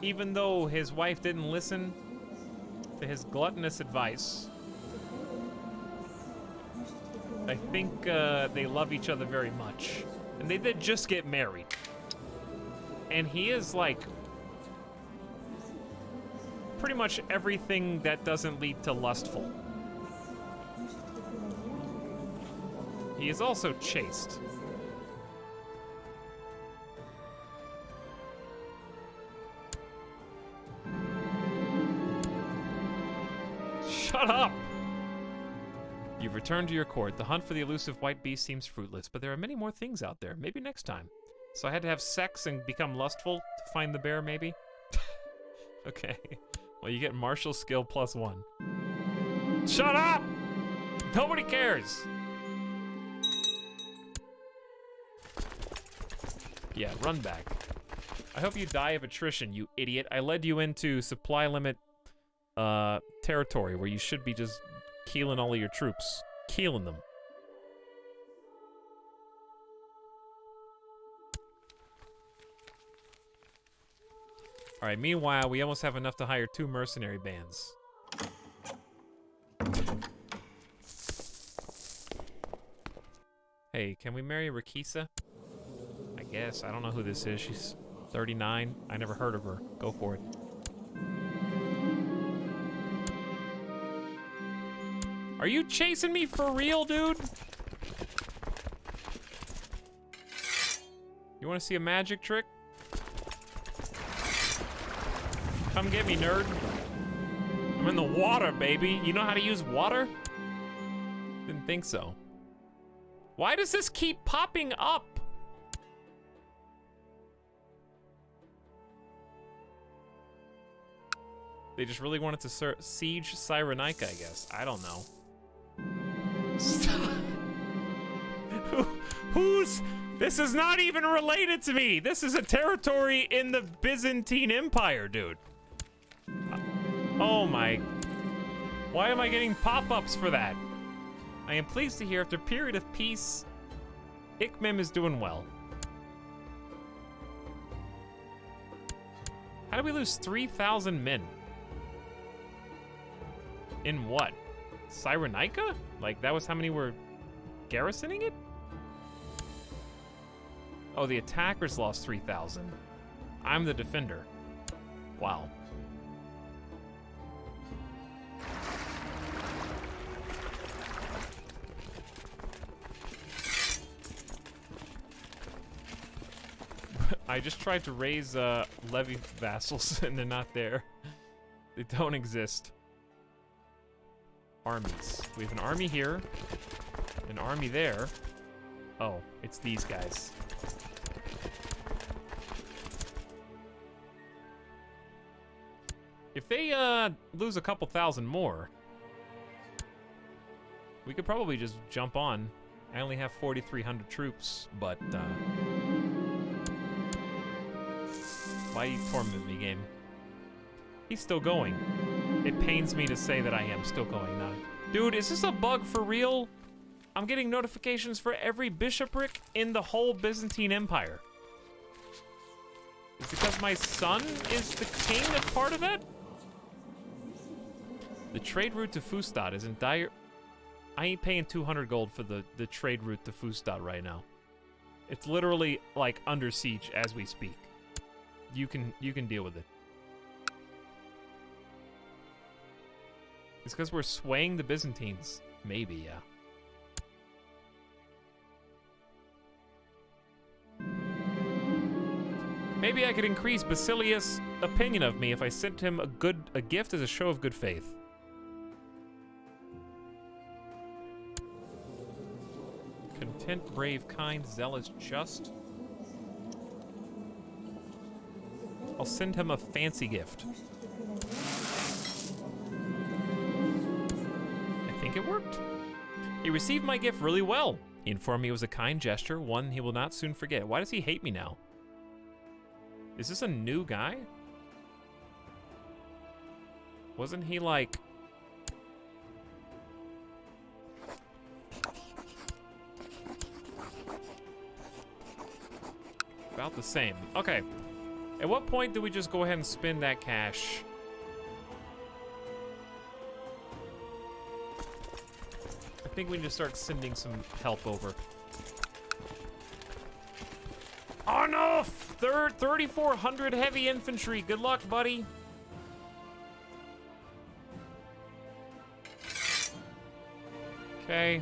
even though his wife didn't listen to his gluttonous advice, I think they love each other very much. And they did just get married. And he is like pretty much everything that doesn't lead to lustful. He is also chaste. Shut up! You've returned to your court. The hunt for the elusive white beast seems fruitless, but there are many more things out there. Maybe next time. So I had to have sex and become lustful to find the bear, maybe? Okay. Well, you get martial skill +1. Shut up! Nobody cares! Yeah, run back. I hope you die of attrition, you idiot. I led you into supply limit territory where you should be just keeling all of your troops. Keeling them. Alright, meanwhile, we almost have enough to hire 2 mercenary bands. Hey, can we marry Rakisa? I guess. I don't know who this is. She's 39. I never heard of her. Go for it. Are you chasing me for real, dude? You want to see a magic trick? Come get me, nerd. I'm in the water, baby. You know how to use water? Didn't think so. Why does this keep popping up? They just really wanted to siege Cyrenaica, I guess. I don't know. Who's... This is not even related to me. This is a territory in the Byzantine Empire, dude. Oh my... Why am I getting pop-ups for that? I am pleased to hear after a period of peace, Ikmim is doing well. How did we lose 3,000 men? In what? Cyrenaica? Like, that was how many were garrisoning it? Oh, the attackers lost 3,000. I'm the defender. Wow. I just tried to raise levy vassals and they're not there. They don't exist. Armies. We have an army here, an army there. Oh, it's these guys. If they lose a couple thousand more, we could probably just jump on. I only have 4,300 troops, but why you torment me, game? He's still going. It pains me to say that I am still going now. Dude, is this a bug for real? I'm getting notifications for every bishopric in the whole Byzantine Empire. Is it because my son is the king of part of it? The trade route to Fustad is in dire... I ain't paying 200 gold for the trade route to Fustad right now. It's literally, like, under siege as we speak. You can deal with it. It's because we're swaying the Byzantines. Maybe, yeah. Maybe I could increase Basilius' opinion of me if I sent him a gift as a show of good faith. Content, brave, kind, zealous, just. I'll send him a fancy gift. I think it worked. He received my gift really well. He informed me it was a kind gesture, one he will not soon forget. Why does he hate me now? Is this a new guy? Wasn't he like... about the same. Okay. At what point do we just go ahead and spend that cash? I think we need to start sending some help over. Oh no! 3,400 heavy infantry. Good luck, buddy. Okay.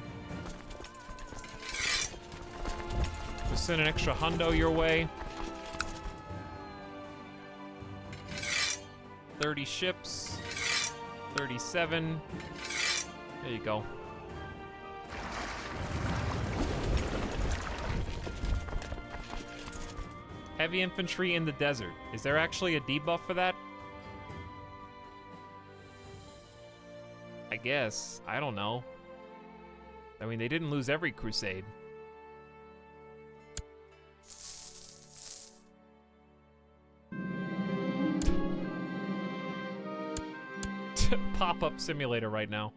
Just send an extra hundo your way. 30 ships. 37. There you go. Heavy infantry in the desert. Is there actually a debuff for that? I guess. I don't know. I mean, they didn't lose every crusade. Pop-up simulator right now.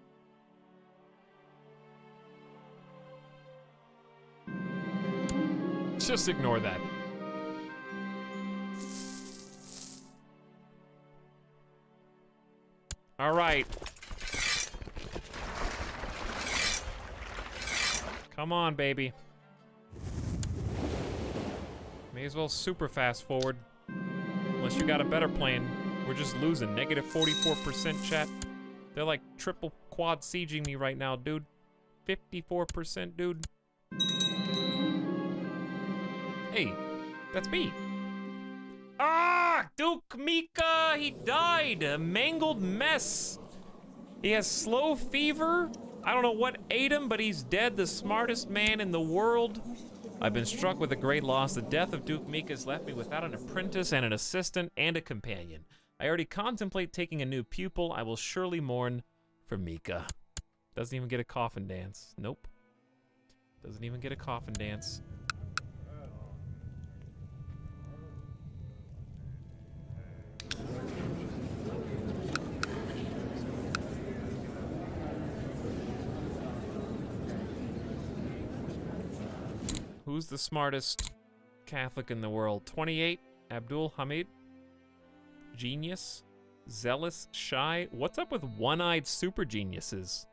Just ignore that. All right. Come on, baby. May as well super fast forward. Unless you got a better plan. We're just losing. Negative 44% chat. They're like triple quad sieging me right now, dude. 54%, dude. Hey, that's me. Ah, Duke Mika, he died. A mangled mess. He has slow fever. I don't know what ate him, but he's dead. The smartest man in the world. I've been struck with a great loss. The death of Duke Mika has left me without an apprentice and an assistant and a companion. I already contemplate taking a new pupil. I will surely mourn for Mika. Doesn't even get a coffin dance. Nope. Doesn't even get a coffin dance. Who's the smartest Catholic in the world? 28, Abdul Hamid. Genius, zealous, shy. What's up with one-eyed super geniuses?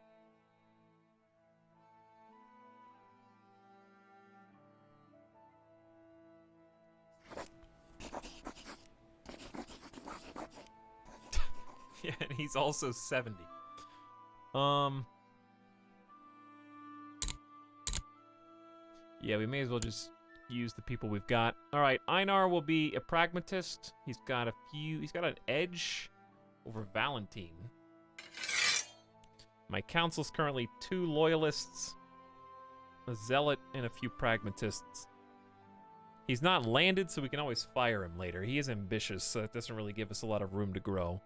Yeah, and he's also 70. Yeah, we may as well just use the people we've got. All right, Einar will be a pragmatist. He's got an edge over Valentine. My council's currently 2 loyalists, a zealot, and a few pragmatists. He's not landed, so we can always fire him later. He is ambitious, so that doesn't really give us a lot of room to grow.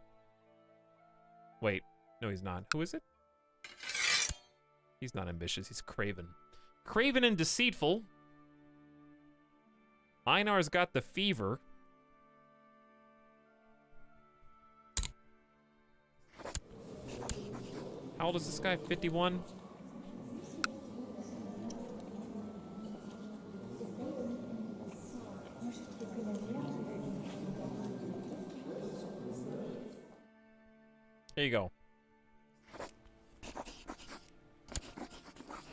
Wait, no, he's not. Who is it? He's not ambitious, he's craven. Craven and deceitful. Einar's got the fever. How old is this guy? 51? There you go.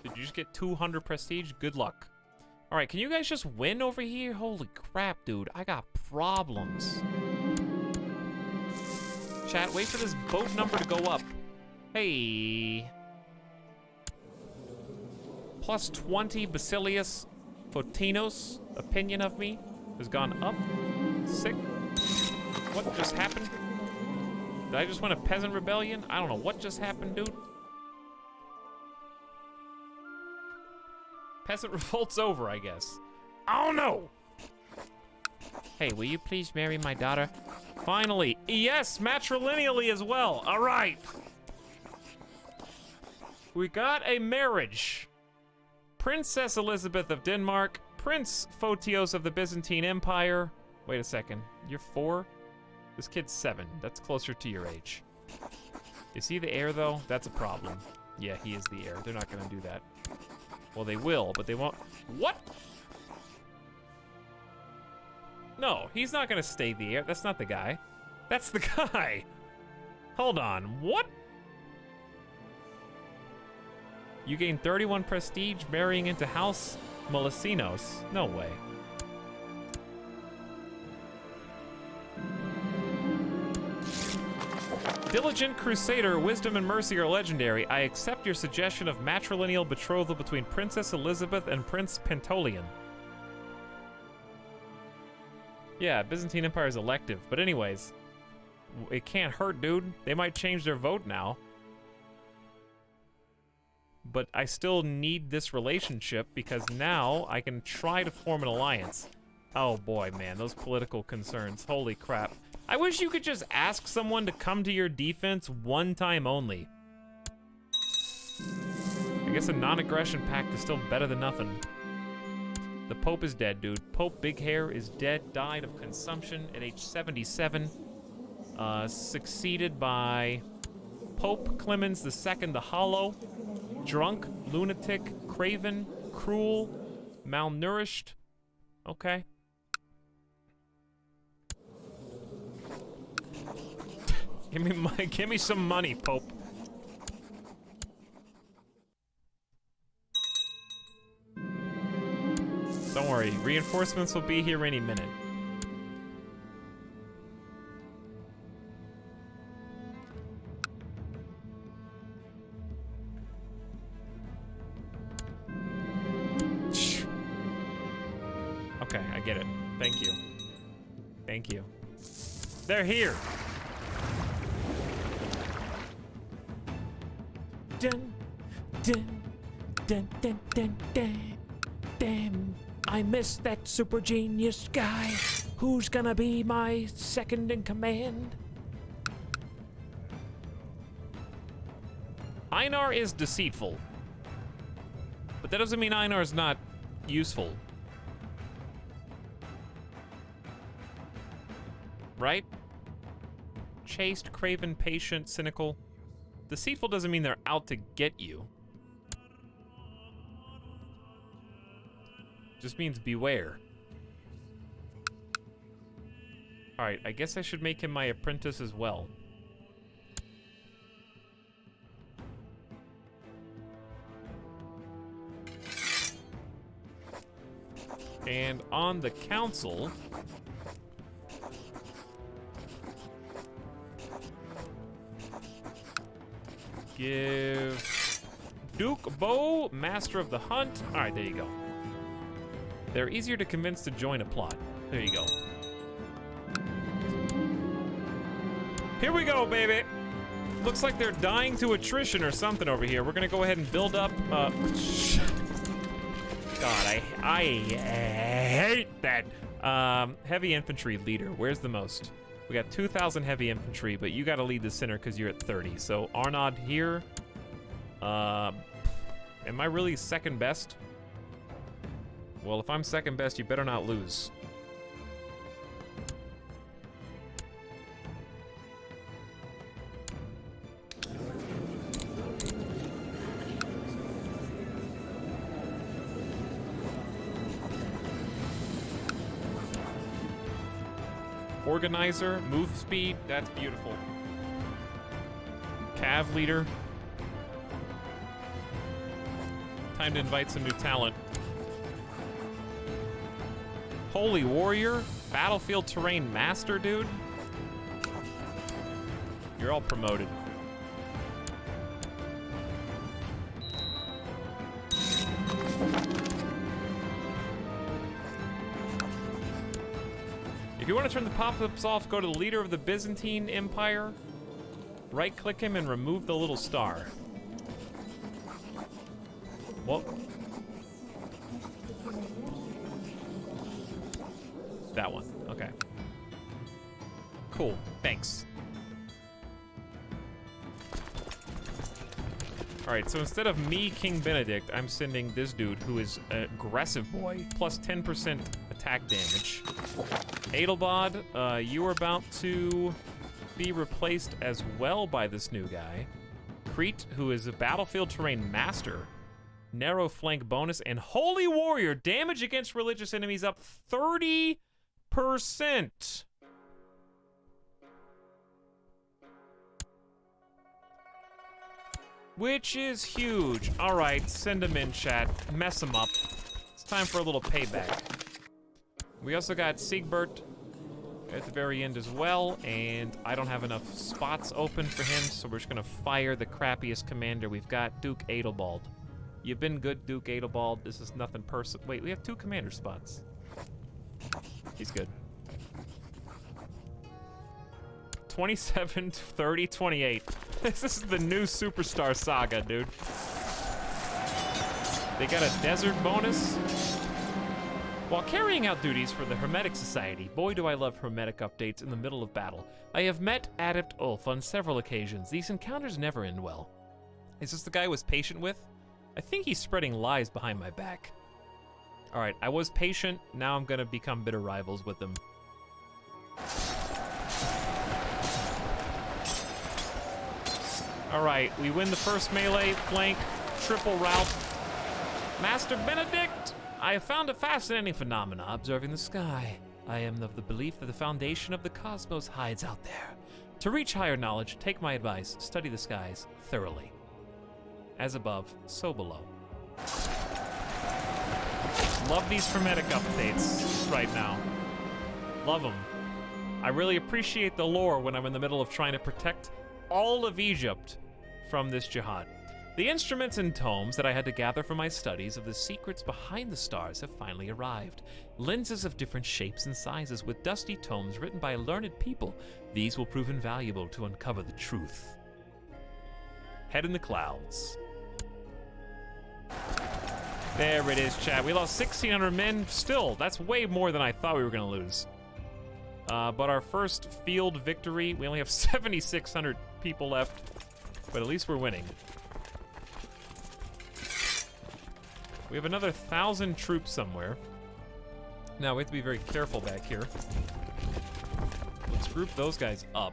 Did you just get 200 prestige? Good luck. All right, can you guys just win over here? Holy crap, dude. I got problems. Chat, wait for this boat number to go up. Hey. Plus 20 Basilius Photinos. Opinion of me has gone up. Sick. What just happened? Did I just win a peasant rebellion? I don't know what just happened, dude. Peasant revolt's over, I guess. Oh no! Hey, will you please marry my daughter? Finally, yes, matrilineally as well. All right. We got a marriage. Princess Elizabeth of Denmark, Prince Photios of the Byzantine Empire. Wait a second, you're 4? This kid's 7. That's closer to your age. Is he the heir, though? That's a problem. Yeah, he is the heir. They're not gonna do that. Well, they will, but they won't. What? No, he's not gonna stay the heir. That's not the guy. That's the guy. Hold on, what? You gain 31 prestige marrying into House Molesinos. No way. Diligent Crusader, wisdom and mercy are legendary. I accept your suggestion of matrilineal betrothal between Princess Elizabeth and Prince Pentolian. Yeah, Byzantine Empire is elective, but anyways, it can't hurt, dude. They might change their vote now. But I still need this relationship because now I can try to form an alliance. Oh boy, man, those political concerns. Holy crap. I wish you could just ask someone to come to your defense one time only. I guess a non-aggression pact is still better than nothing. The Pope is dead, dude. Pope Big Hair is dead, died of consumption at age 77. Succeeded by Pope Clemens II the Hollow. Drunk, lunatic, craven, cruel, malnourished. Okay. Give me some money, Pope. Don't worry, reinforcements will be here any minute. Okay, I get it. Thank you. Thank you. They're here. Dun, dun, dun, dun, dun, dun. Damn, I miss that super genius guy. Who's gonna be my second in command? Einar is deceitful. But that doesn't mean Einar is not useful. Right? Chaste, craven, patient, cynical. Deceitful doesn't mean they're out to get you. Just means beware. Alright, I guess I should make him my apprentice as well. And on the council... give Duke Bo, Master of the Hunt. All right, there you go. They're easier to convince to join a plot. There you go. Here we go, baby. Looks like they're dying to attrition or something over here. We're gonna go ahead and build up. God, I hate that. Heavy infantry leader. Where's the most? We got 2,000 heavy infantry, but you got to lead the center because you're at 30. So Arnaud here. Am I really second best? Well, if I'm second best, you better not lose. Organizer, move speed, that's beautiful. Cav leader. Time to invite some new talent. Holy warrior, battlefield terrain master, dude. You're all promoted. If you want to turn the pop-ups off, go to the leader of the Byzantine Empire, right-click him, and remove the little star. What? That one. Okay. Cool. Thanks. Alright, so instead of me, King Benedict, I'm sending this dude, who is an aggressive boy, plus 10% attack damage. Adelbod, you are about to be replaced as well by this new guy. Crete, who is a battlefield terrain master. Narrow flank bonus, and Holy Warrior, damage against religious enemies up 30%. Which is huge. All right, send them in, chat. Mess them up. It's time for a little payback. We also got Siegbert at the very end as well, and I don't have enough spots open for him, so we're just gonna fire the crappiest commander we've got, Duke Adelbald. You've been good, Duke Adelbald. This is nothing personal. Wait, we have 2 commander spots. He's good. 27, 30, 28. This is the new Superstar Saga, dude. They got a desert bonus. While carrying out duties for the Hermetic Society, boy do I love Hermetic updates in the middle of battle. I have met Adept Ulf on several occasions. These encounters never end well. Is this the guy I was patient with? I think he's spreading lies behind my back. All right, I was patient. Now I'm gonna become bitter rivals with them. All right, we win the first melee, flank, triple rout. Master Benedict, I have found a fascinating phenomena observing the sky. I am of the belief that the foundation of the cosmos hides out there. To reach higher knowledge, take my advice, study the skies thoroughly. As above, so below. Love these Hermetic updates right now. Love them. I really appreciate the lore when I'm in the middle of trying to protect all of Egypt from this jihad. The instruments and tomes that I had to gather from my studies of the secrets behind the stars have finally arrived. Lenses of different shapes and sizes with dusty tomes written by learned people. These will prove invaluable to uncover the truth. Head in the clouds. There it is, chat. We lost 1,600 men. Still, that's way more than I thought we were gonna lose. But our first field victory, we only have 7,600 people left, but at least we're winning. We have another 1,000 troops somewhere. Now, we have to be very careful back here. Let's group those guys up.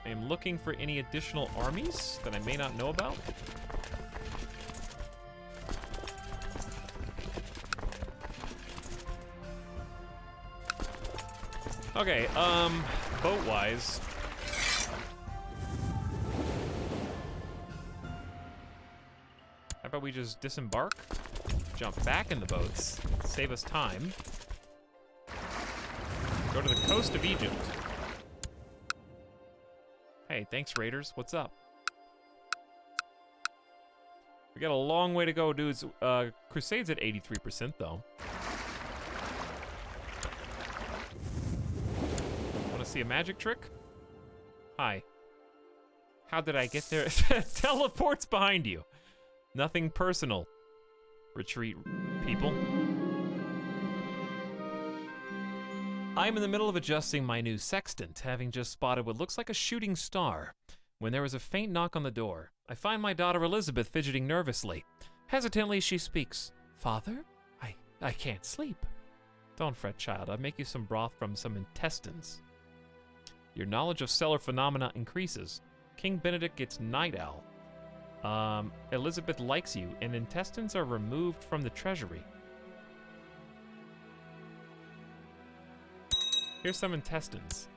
I am looking for any additional armies that I may not know about. Okay, boat-wise. How about we just disembark, jump back in the boats, save us time, go to the coast of Egypt. Hey, thanks, Raiders. What's up? We got a long way to go, dudes. Crusade's at 83%, though. Want to see a magic trick? Hi. How did I get there? Teleports behind you. Nothing personal. Retreat, people. I'm in the middle of adjusting my new sextant, having just spotted what looks like a shooting star, when there is a faint knock on the door. I find my daughter Elizabeth fidgeting nervously. Hesitantly, she speaks. Father? I can't sleep. Don't fret, child. I'll make you some broth from some intestines. Your knowledge of stellar phenomena increases. King Benedict gets night owl. Elizabeth likes you, and intestines are removed from the treasury. Here's some intestines.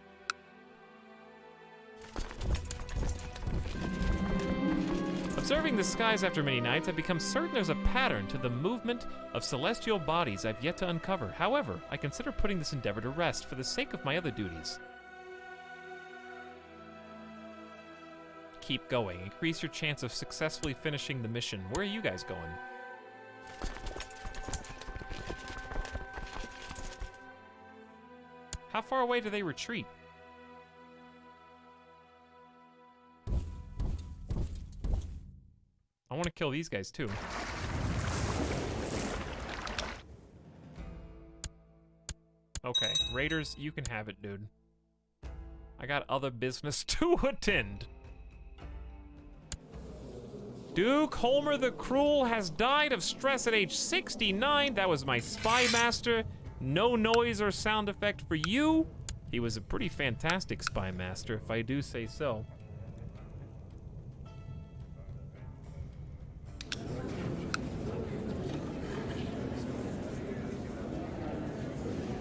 Observing the skies after many nights, I've become certain there's a pattern to the movement of celestial bodies I've yet to uncover. However, I consider putting this endeavor to rest for the sake of my other duties. Keep going. Increase your chance of successfully finishing the mission. Where are you guys going? How far away do they retreat? I want to kill these guys too. Okay, Raiders, you can have it, dude. I got other business to attend. Duke Holmer the Cruel has died of stress at age 69. That was my spy master. No noise or sound effect for you. He was a pretty fantastic spy master, if I do say so.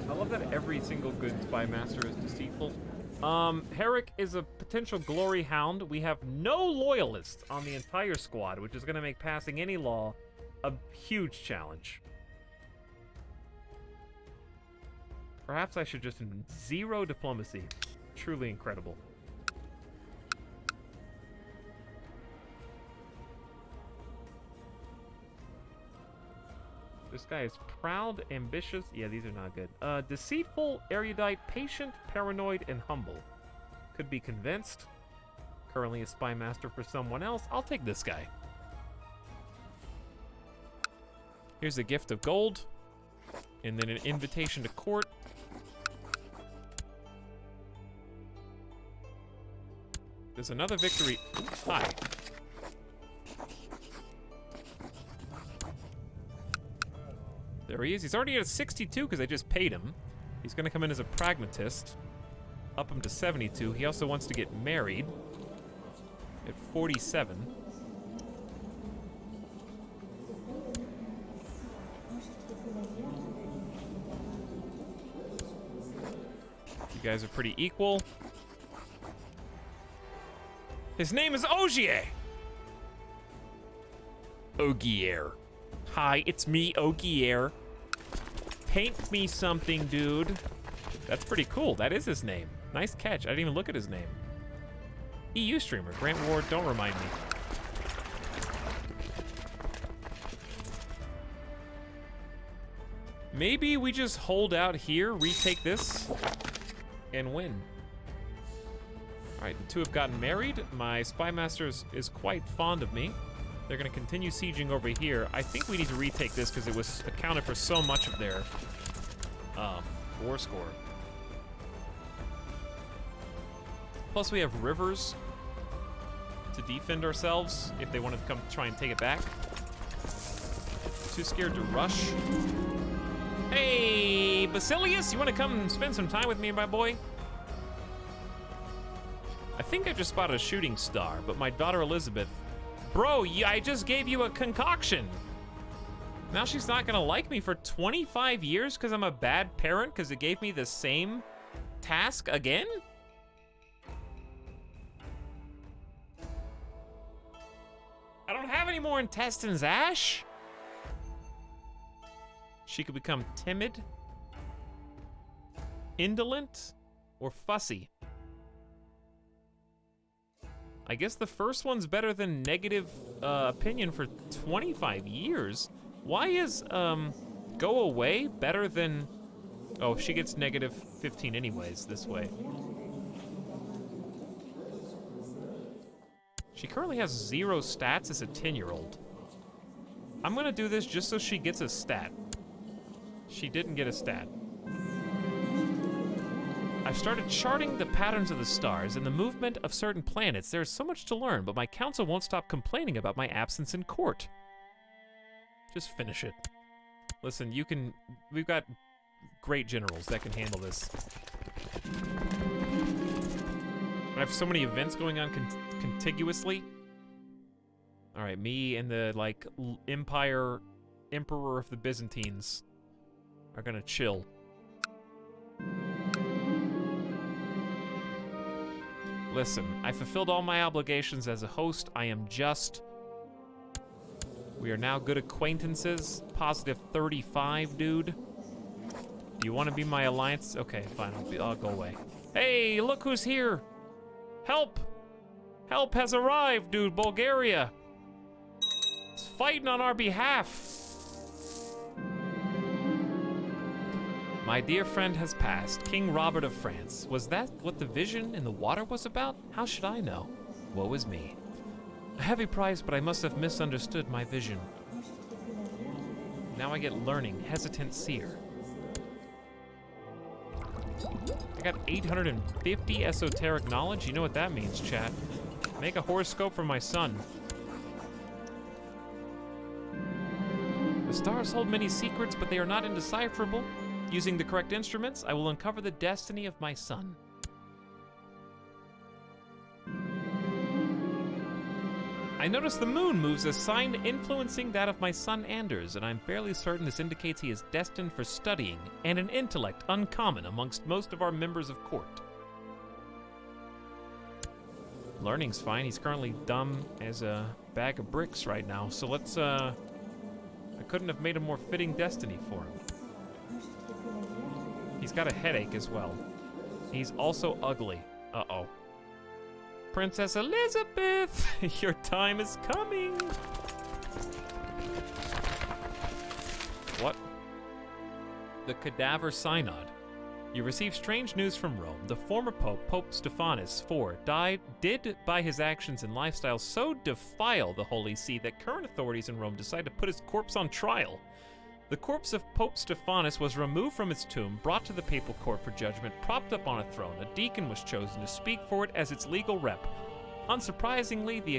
I love that every single good spy master is deceitful. Herrick is a potential glory hound. We have no loyalists on the entire squad, which is going to make passing any law a huge challenge. Perhaps I should just 0 diplomacy. Truly incredible. This guy is proud, ambitious. Yeah, these are not good. Deceitful, erudite, patient, paranoid, and humble. Could be convinced. Currently a spy master for someone else. I'll take this guy. Here's a gift of gold. And then an invitation to court. There's another victory. Ooh, hi. There he is. He's already at 62 because I just paid him. He's going to come in as a pragmatist. Up him to 72. He also wants to get married at 47. You guys are pretty equal. His name is Ogier. Ogier. Hi, it's me, Ogier. Paint me something, dude. That's pretty cool. That is his name. Nice catch. I didn't even look at his name. EU streamer. Grant Ward, don't remind me. Maybe we just hold out here, retake this, and win. All right, the two have gotten married. My spy master is quite fond of me. They're gonna continue sieging over here. I think we need to retake this because it was accounted for so much of their war score. Plus we have rivers to defend ourselves if they want to come try and take it back. Too scared to rush. Hey, Basilius, you want to come spend some time with me, my boy? I think I just spotted a shooting star, but my daughter Elizabeth... Bro, I just gave you a concoction. Now she's not gonna like me for 25 years because I'm a bad parent because it gave me the same task again? I don't have any more intestines, Ash. She could become timid, indolent, or fussy. I guess the first one's better than negative opinion for 25 years. Why is go away better than... Oh, she gets negative 15 anyways this way. She currently has 0 stats as a 10-year-old. I'm gonna do this just so she gets a stat. She didn't get a stat. I've started charting the patterns of the stars and the movement of certain planets. There's so much to learn, but my council won't stop complaining about my absence in court. Just finish it. Listen, you can... We've got great generals that can handle this. I have so many events going on contiguously. All right, me and the, like, emperor of the Byzantines are gonna chill. Listen, I fulfilled all my obligations as a host. I am just... We are now good acquaintances. Positive 35, dude. Do you want to be my alliance? Okay, fine, I'll go away. Hey, look who's here. Help! Help has arrived, dude, Bulgaria. It's fighting on our behalf. My dear friend has passed, King Robert of France. Was that what the vision in the water was about? How should I know? Woe is me. A heavy price, but I must have misunderstood my vision. Now I get learning, hesitant seer. I got 850 esoteric knowledge. You know what that means, chat. Make a horoscope for my son. The stars hold many secrets, but they are not indecipherable. Using the correct instruments, I will uncover the destiny of my son. I notice the moon moves a sign influencing that of my son Anders, and I'm fairly certain this indicates he is destined for studying and an intellect uncommon amongst most of our members of court. Learning's fine. He's currently dumb as a bag of bricks right now. So let's, I couldn't have made a more fitting destiny for him. He's got a headache as well. He's also ugly. Uh-oh. Princess Elizabeth, your time is coming. What? The Cadaver Synod. You receive strange news from Rome. The former pope, Pope Stephanus IV, did by his actions and lifestyle so defile the Holy See that current authorities in Rome decided to put his corpse on trial. The corpse of Pope Stephanus was removed from its tomb, brought to the papal court for judgment, propped up on a throne. A deacon was chosen to speak for it as its legal rep. Unsurprisingly, the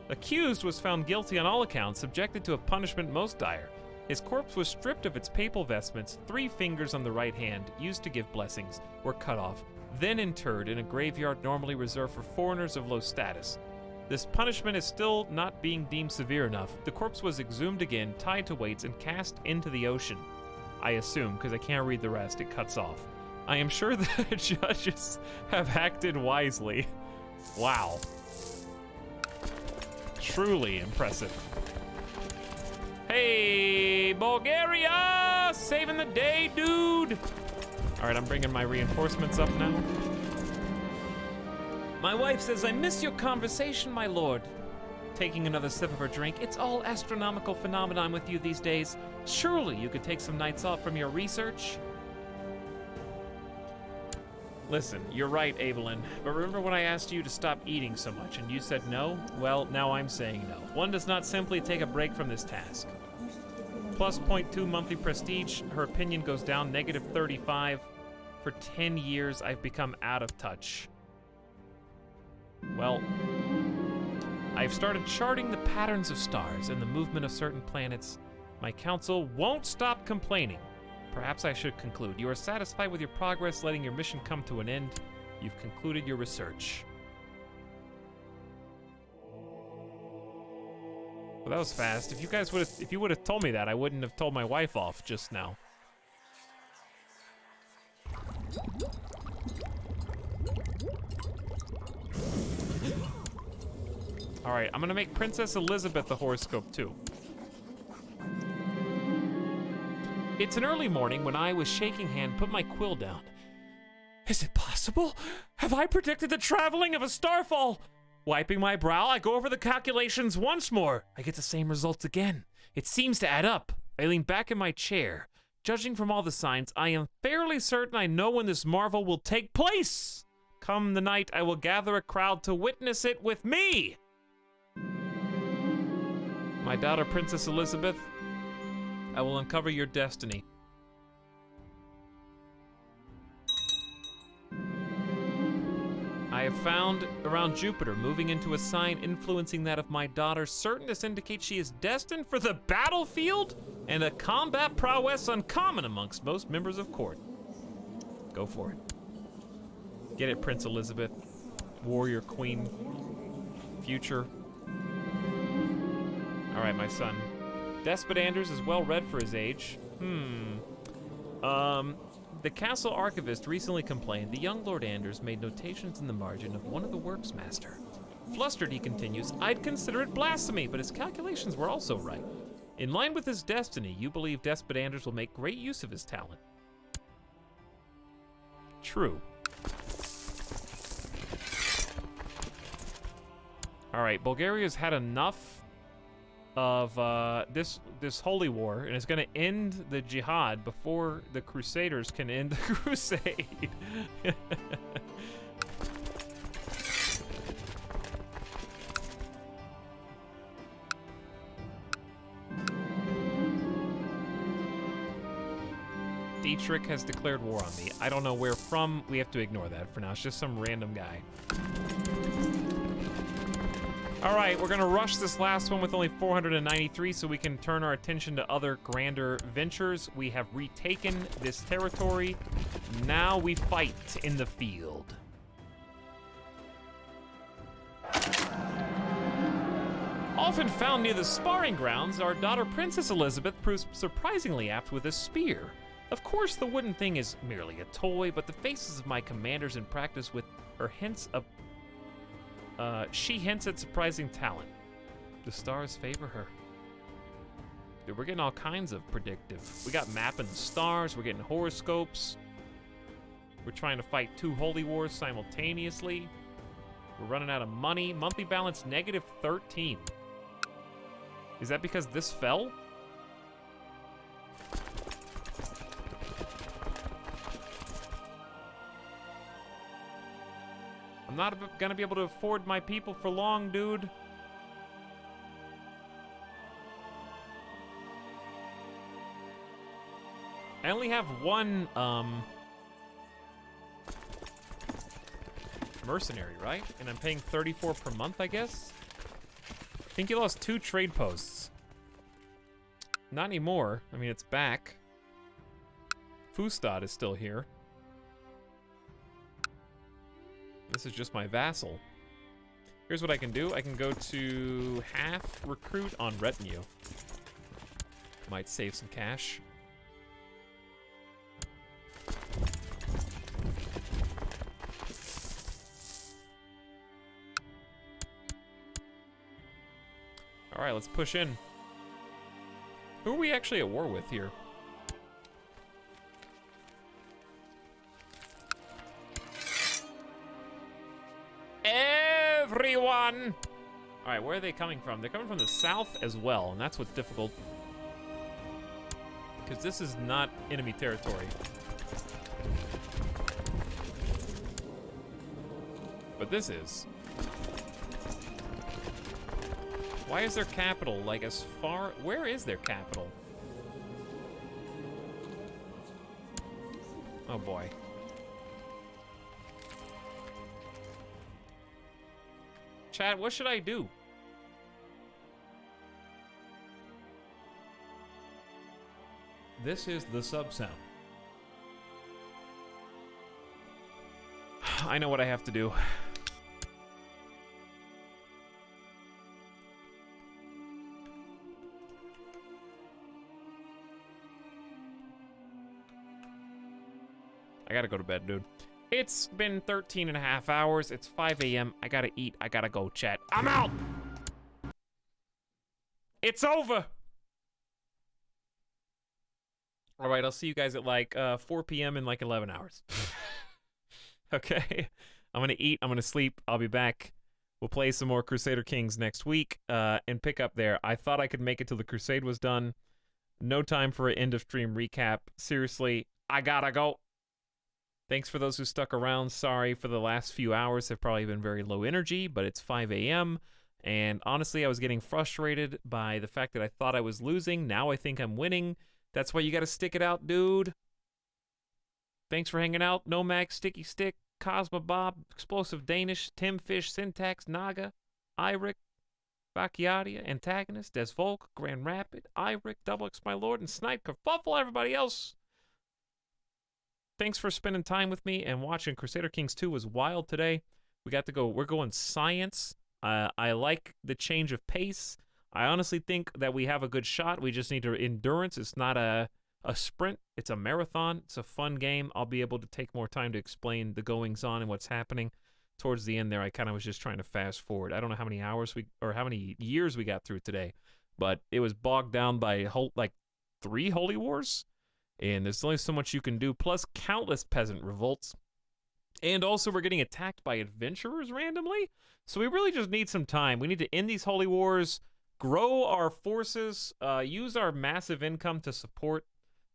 accused was found guilty on all accounts, subjected to a punishment most dire. His corpse was stripped of its papal vestments, 3 fingers on the right hand, used to give blessings, were cut off, then interred in a graveyard normally reserved for foreigners of low status. This punishment is still not being deemed severe enough. The corpse was exhumed again, tied to weights, and cast into the ocean. I assume, because I can't read the rest, it cuts off. I am sure the judges have acted wisely. Wow. Truly impressive. Hey, Bulgaria! Saving the day, dude! Alright, I'm bringing my reinforcements up now. My wife says, I miss your conversation, my lord. Taking another sip of her drink, it's all astronomical phenomenon with you these days. Surely you could take some nights off from your research? Listen, you're right, Abelin, but remember when I asked you to stop eating so much and you said no? Well, now I'm saying no. One does not simply take a break from this task. Plus 0.2 monthly prestige, her opinion goes down, negative 35. For 10 years, I've become out of touch. Well, I've started charting the patterns of stars and the movement of certain planets. My council won't stop complaining. Perhaps I should conclude. You are satisfied with your progress, letting your mission come to an end. You've concluded your research. Well, that was fast. If you would have told me that, I wouldn't have told my wife off just now. All right, I'm gonna make Princess Elizabeth the horoscope too. It's an early morning when I, with shaking hand, put my quill down. Is it possible? Have I predicted the traveling of a starfall? Wiping my brow, I go over the calculations once more. I get the same results again. It seems to add up. I lean back in my chair. Judging from all the signs, I am fairly certain I know when this marvel will take place. Come the night, I will gather a crowd to witness it with me. My daughter, Princess Elizabeth, I will uncover your destiny. I have found around Jupiter moving into a sign influencing that of my daughter. Certain this indicates she is destined for the battlefield and a combat prowess uncommon amongst most members of court. Go for it. Get it, Prince Elizabeth. Warrior Queen. Future. All right, my son. Despot Anders is well read for his age. The castle archivist recently complained the young Lord Anders made notations in the margin of one of the works, master. Flustered, he continues, I'd consider it blasphemy, but his calculations were also right. In line with his destiny, you believe Despot Anders will make great use of his talent. True. All right, Bulgaria's had enough of this holy war, and it's gonna end the jihad before the Crusaders can end the crusade. Dietrich has declared war on me. I don't know where from. We have to ignore that for now. It's just some random guy. All right, we're gonna rush this last one with only 493 so we can turn our attention to other grander ventures. We have retaken this territory. Now we fight in the field. Often found near the sparring grounds, our daughter Princess Elizabeth proves surprisingly apt with a spear. Of course, the wooden thing is merely a toy, but the faces of my commanders in practice with her hints of She hints at surprising talent. The stars favor her. Dude, we're getting all kinds of predictive. We got mapping the stars, we're getting horoscopes. We're trying to fight 2 holy wars simultaneously. We're running out of money. Monthly balance -13. Is that because this fell? I'm not gonna be able to afford my people for long, dude. I only have one, mercenary, right? And I'm paying 34 per month, I guess? I think you lost 2 trade posts. Not anymore. I mean, it's back. Fustad is still here. This is just my vassal. Here's what I can do. I can go to half recruit on retinue. Might save some cash. All right, let's push in. Who are we actually at war with here? Everyone! All right, where are they coming from? They're coming from the south as well, and that's what's difficult. Because this is not enemy territory. But this is. Why is their capital, like, as far... Where is their capital? Oh, boy. Chat, what should I do? This is the sub sound. I know what I have to do. I gotta go to bed, dude. It's been 13 and a half hours. It's 5 a.m. I gotta eat. I gotta go, chat. I'm out! It's over! All right, I'll see you guys at like 4 p.m. in like 11 hours. Okay? I'm gonna eat. I'm gonna sleep. I'll be back. We'll play some more Crusader Kings next week and pick up there. I thought I could make it till the crusade was done. No time for an end of stream recap. Seriously, I gotta go. Thanks for those who stuck around. Sorry for the last few hours. Have probably been very low energy, but it's 5 a.m. And honestly, I was getting frustrated by the fact that I thought I was losing. Now I think I'm winning. That's why you got to stick it out, dude. Thanks for hanging out. Nomag, Sticky Stick, Cosmo Bob, Explosive Danish, Tim Fish, Syntax, Naga, Iric, Bacchiadia, Antagonist, Des Volk, Grand Rapid, Iric, Double X My Lord, and Snipe Kerfuffle, everybody else. Thanks for spending time with me and watching. Crusader Kings 2 was wild today. We got to go, we're going science. I like the change of pace. I honestly think that we have a good shot. We just need to endurance. It's not a sprint. It's a marathon. It's a fun game. I'll be able to take more time to explain the goings on and what's happening. Towards the end there, I kind of was just trying to fast forward. I don't know how many hours or how many years we got through today, but it was bogged down by like 3 holy wars. And there's only so much you can do, plus countless peasant revolts. And also we're getting attacked by adventurers randomly. So we really just need some time. We need to end these holy wars, grow our forces, use our massive income to support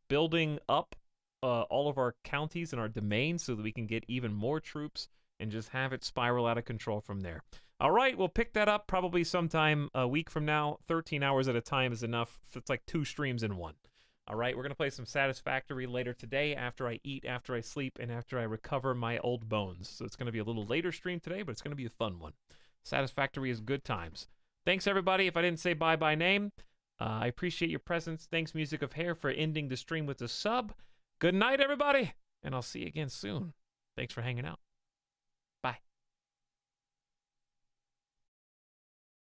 building up all of our counties and our domains so that we can get even more troops and just have it spiral out of control from there. All right, we'll pick that up probably sometime a week from now. 13 hours at a time is enough. It's like 2 streams in one. All right, we're going to play some Satisfactory later today after I eat, after I sleep, and after I recover my old bones. So it's going to be a little later stream today, but it's going to be a fun one. Satisfactory is good times. Thanks, everybody. If I didn't say bye by name, I appreciate your presence. Thanks, Music of Hair, for ending the stream with a sub. Good night, everybody, and I'll see you again soon. Thanks for hanging out.